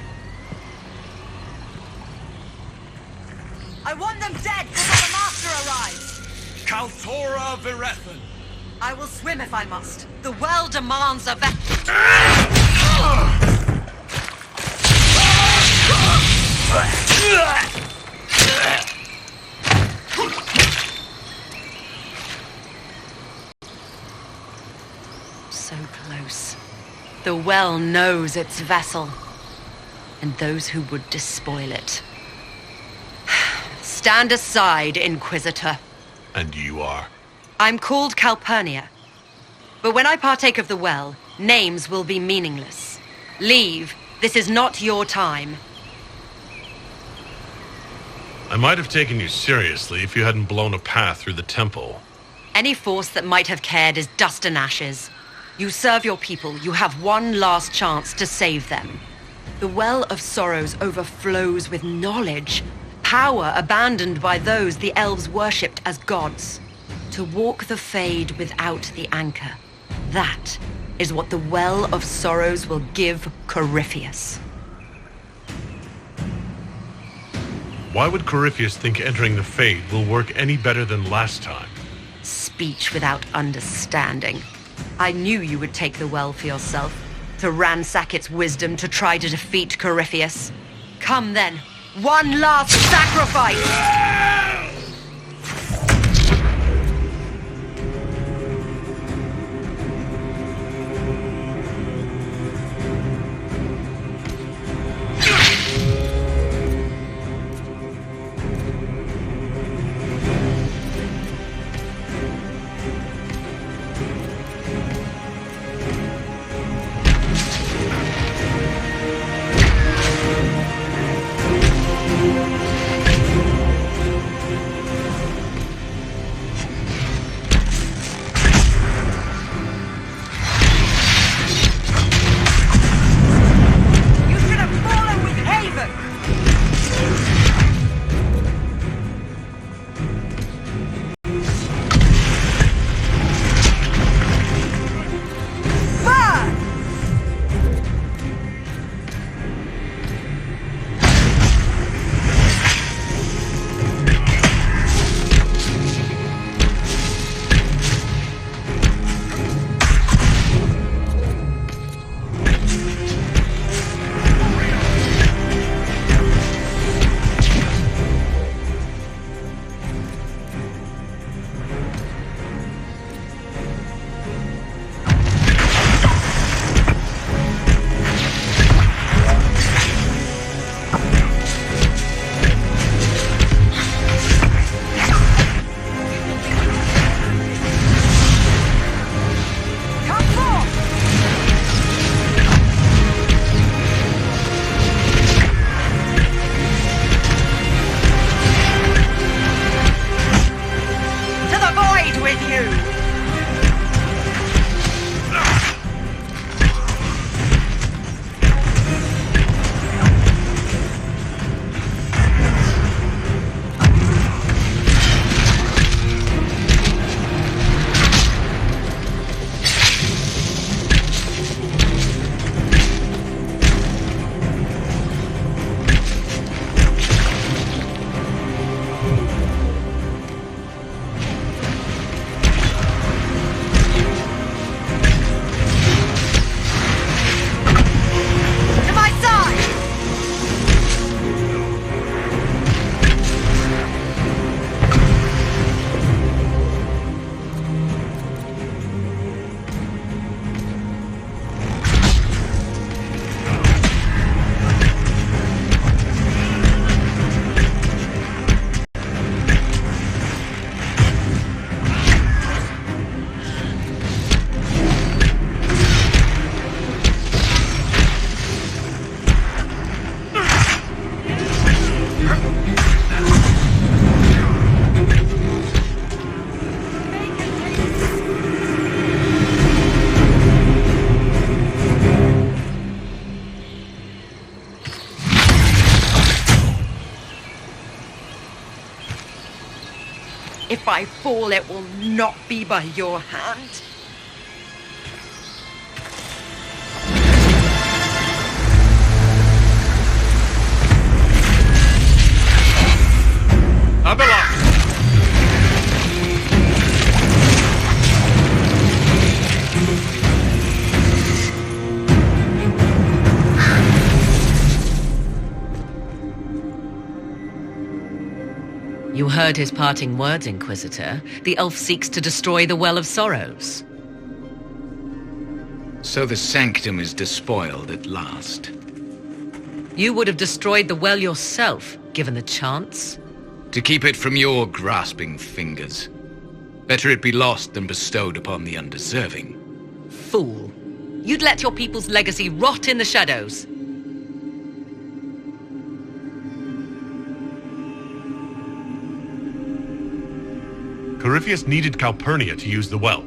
I want them dead before the Master arrives! Kaltora Virethan. I will swim if I must. The well demands a So close. The well knows its vessel, and those who would despoil it. Stand aside, Inquisitor. And you are? I'm called Calpurnia. But when I partake of the well, names will be meaningless. Leave. This is not your time. I might have taken you seriously if you hadn't blown a path through the temple. Any force that might have cared is dust and ashes. You serve your people. You have one last chance to save them. The Well of Sorrows overflows with knowledge, power abandoned by those the elves worshipped as gods. To walk the Fade without the anchor. That is what the Well of Sorrows will give Corypheus. Why would Corypheus think entering the Fade will work any better than last time? Speech without understanding. I knew you would take the well for yourself, to ransack its wisdom to try to defeat Corypheus. Come then, one last sacrifice! If I fall, it will not be by your hand. Abelard! You heard his parting words, Inquisitor. The elf seeks to destroy the Well of Sorrows. So the sanctum is despoiled at last. You would have destroyed the well yourself, given the chance. To keep it from your grasping fingers. Better it be lost than bestowed upon the undeserving. Fool. You'd let your people's legacy rot in the shadows. Corypheus needed Calpurnia to use the well.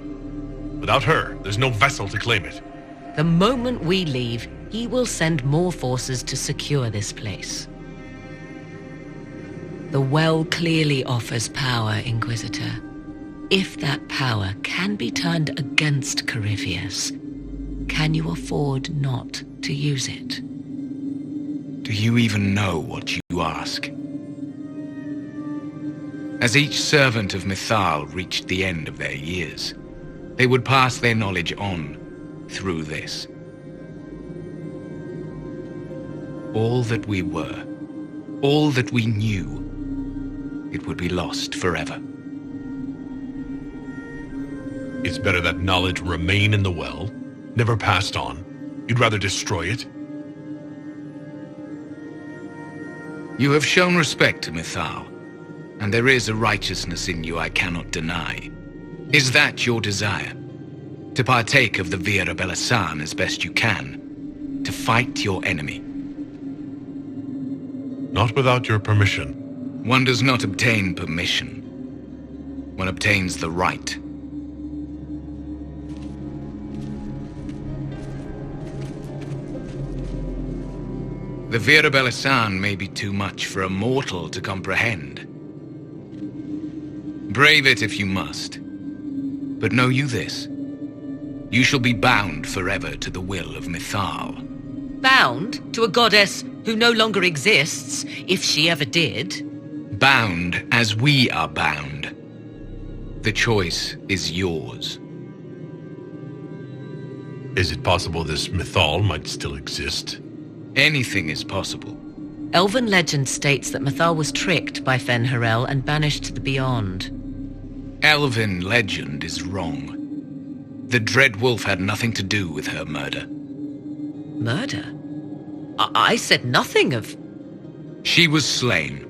Without her, there's no vessel to claim it. The moment we leave, he will send more forces to secure this place. The well clearly offers power, Inquisitor. If that power can be turned against Corypheus, can you afford not to use it? Do you even know what you ask? As each servant of Mythal reached the end of their years, they would pass their knowledge on through this. All that we were, all that we knew, it would be lost forever. It's better that knowledge remain in the well, never passed on. You'd rather destroy it? You have shown respect to Mythal, and there is a righteousness in you I cannot deny. Is that your desire? To partake of the Via Belisan as best you can? To fight your enemy? Not without your permission. One does not obtain permission. One obtains the right. The Via Belisan may be too much for a mortal to comprehend. Brave it if you must. But know you this. You shall be bound forever to the will of Mythal. Bound to a goddess who no longer exists, if she ever did. Bound as we are bound. The choice is yours. Is it possible this Mythal might still exist? Anything is possible. Elven legend states that Mythal was tricked by Fen'Harel and banished to the Beyond. Elven legend is wrong. The Dread Wolf had nothing to do with her murder. Murder? I said nothing of... She was slain,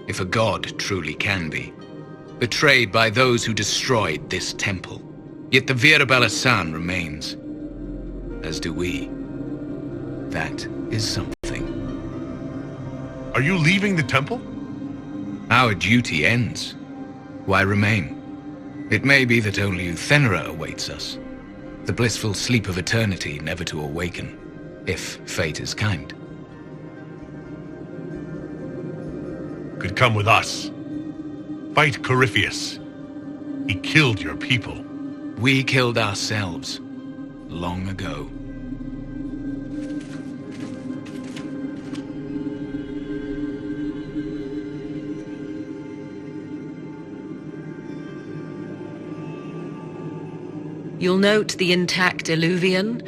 if a god truly can be. Betrayed by those who destroyed this temple. Yet the Via Belisan remains. As do we. That is something. Are you leaving the temple? Our duty ends. Why remain? It may be that only Uthenera awaits us. The blissful sleep of eternity never to awaken, if fate is kind. Could come with us. Fight Corypheus. He killed your people. We killed ourselves. Long ago. You'll note the intact Illuvian.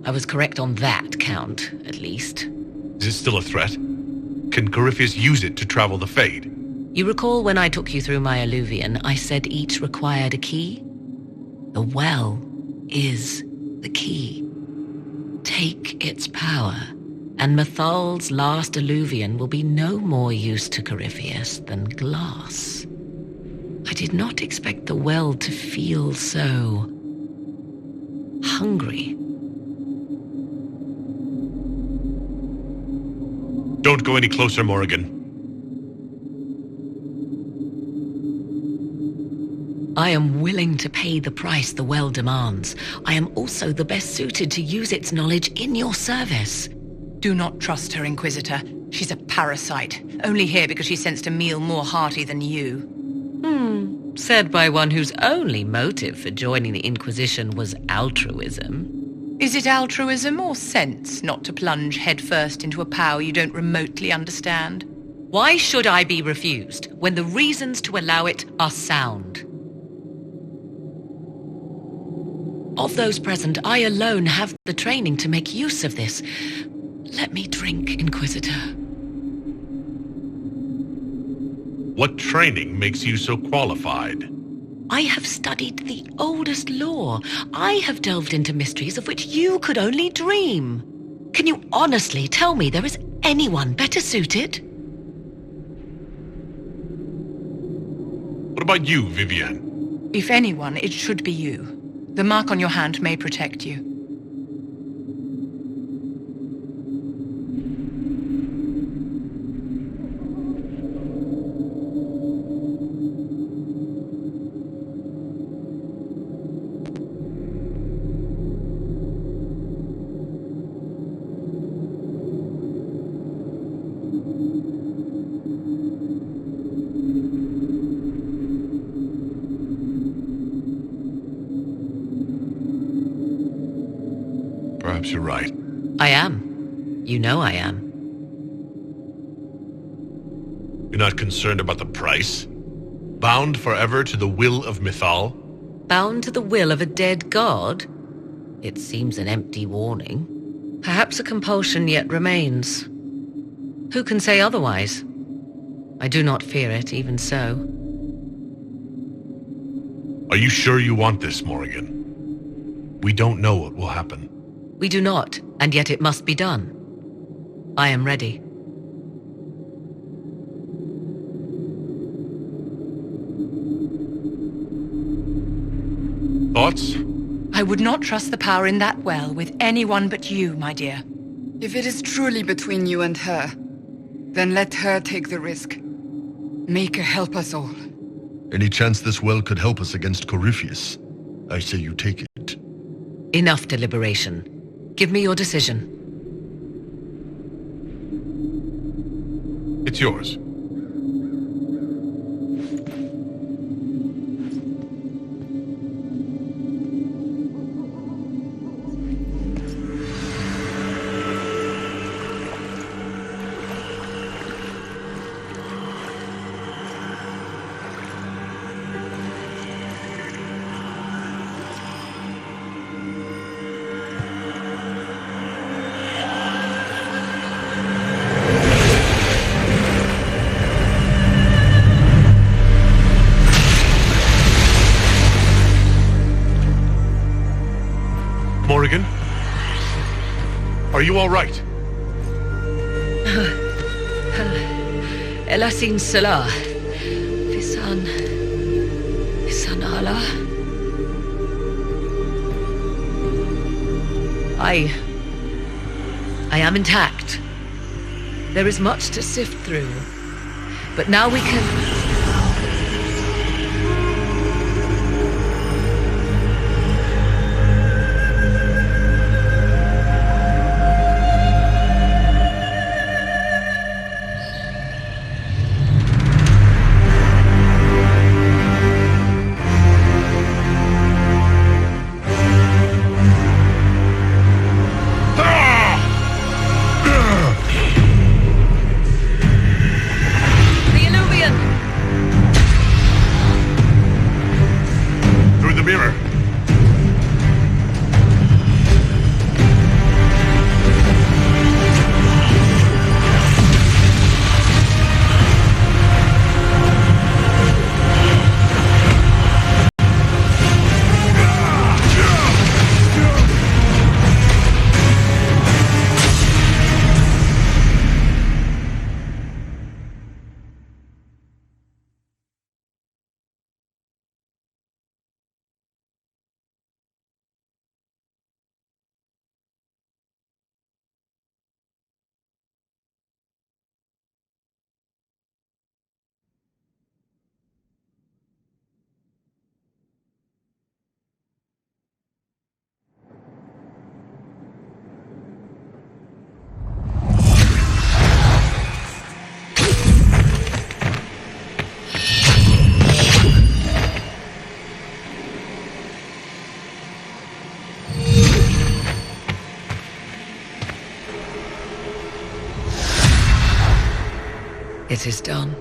I was correct on that count, at least. Is it still a threat? Can Corypheus use it to travel the Fade? You recall when I took you through my Illuvian, I said each required a key? The well is the key. Take its power, and Mythal's last Illuvian will be no more use to Corypheus than glass. I did not expect the well to feel so... hungry. Don't go any closer, Morrigan. I am willing to pay the price the well demands. I am also the best suited to use its knowledge in your service. Do not trust her, Inquisitor. She's a parasite, only here because she sensed a meal more hearty than you. Said by one whose only motive for joining the Inquisition was altruism. Is it altruism or sense not to plunge headfirst into a power you don't remotely understand? Why should I be refused when the reasons to allow it are sound? Of those present, I alone have the training to make use of this. Let me drink, Inquisitor. What training makes you so qualified? I have studied the oldest lore. I have delved into mysteries of which you could only dream. Can you honestly tell me there is anyone better suited? What about you, Vivienne? If anyone, it should be you. The mark on your hand may protect you. Perhaps you're right. I am. You know I am. You're not concerned about the price? Bound forever to the will of Mythal? Bound to the will of a dead god? It seems an empty warning. Perhaps a compulsion yet remains. Who can say otherwise? I do not fear it, even so. Are you sure you want this, Morrigan? We don't know what will happen. We do not, and yet it must be done. I am ready. Thoughts? I would not trust the power in that well with anyone but you, my dear. If it is truly between you and her, then let her take the risk. Make her help us all. Any chance this well could help us against Corypheus? I say you take it. Enough deliberation. Give me your decision. It's yours. Morrigan? Are you all right? Elasin Salah. Visan Allah. I am intact. There is much to sift through. But now we can... It is done.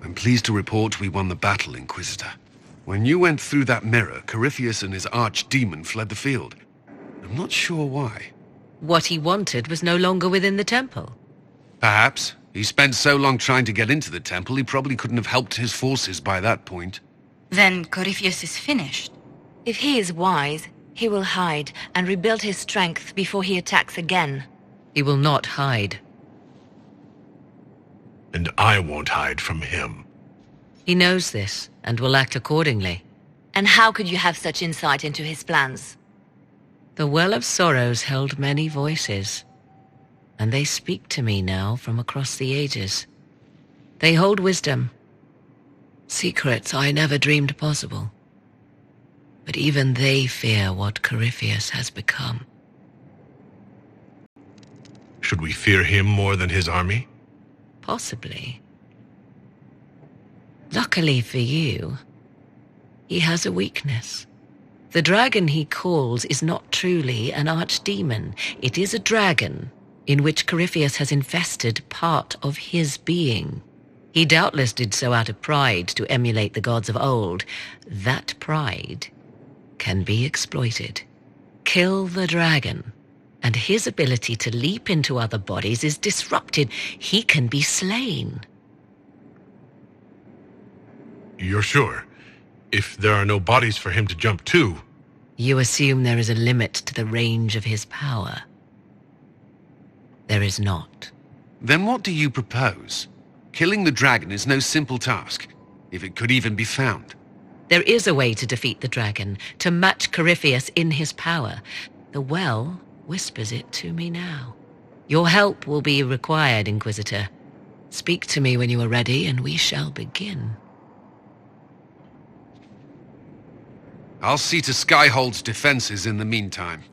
I'm pleased to report we won the battle, Inquisitor. When you went through that mirror, Corypheus and his archdemon fled the field. I'm not sure why. What he wanted was no longer within the temple. Perhaps. He spent so long trying to get into the temple, he probably couldn't have helped his forces by that point. Then Corypheus is finished. If he is wise, he will hide and rebuild his strength before he attacks again. He will not hide. And I won't hide from him. He knows this and will act accordingly. And how could you have such insight into his plans? The Well of Sorrows held many voices, and they speak to me now from across the ages. They hold wisdom, secrets I never dreamed possible. But even they fear what Corypheus has become. Should we fear him more than his army? Possibly. Luckily for you, he has a weakness. The dragon he calls is not truly an archdemon. It is a dragon in which Corypheus has infested part of his being. He doubtless did so out of pride to emulate the gods of old. That pride can be exploited. Kill the dragon, and his ability to leap into other bodies is disrupted. He can be slain. You're sure? If there are no bodies for him to jump to... You assume there is a limit to the range of his power. There is not. Then what do you propose? Killing the dragon is no simple task, if it could even be found. There is a way to defeat the dragon, to match Corypheus in his power. The well whispers it to me now. Your help will be required, Inquisitor. Speak to me when you are ready, and we shall begin. I'll see to Skyhold's defenses in the meantime.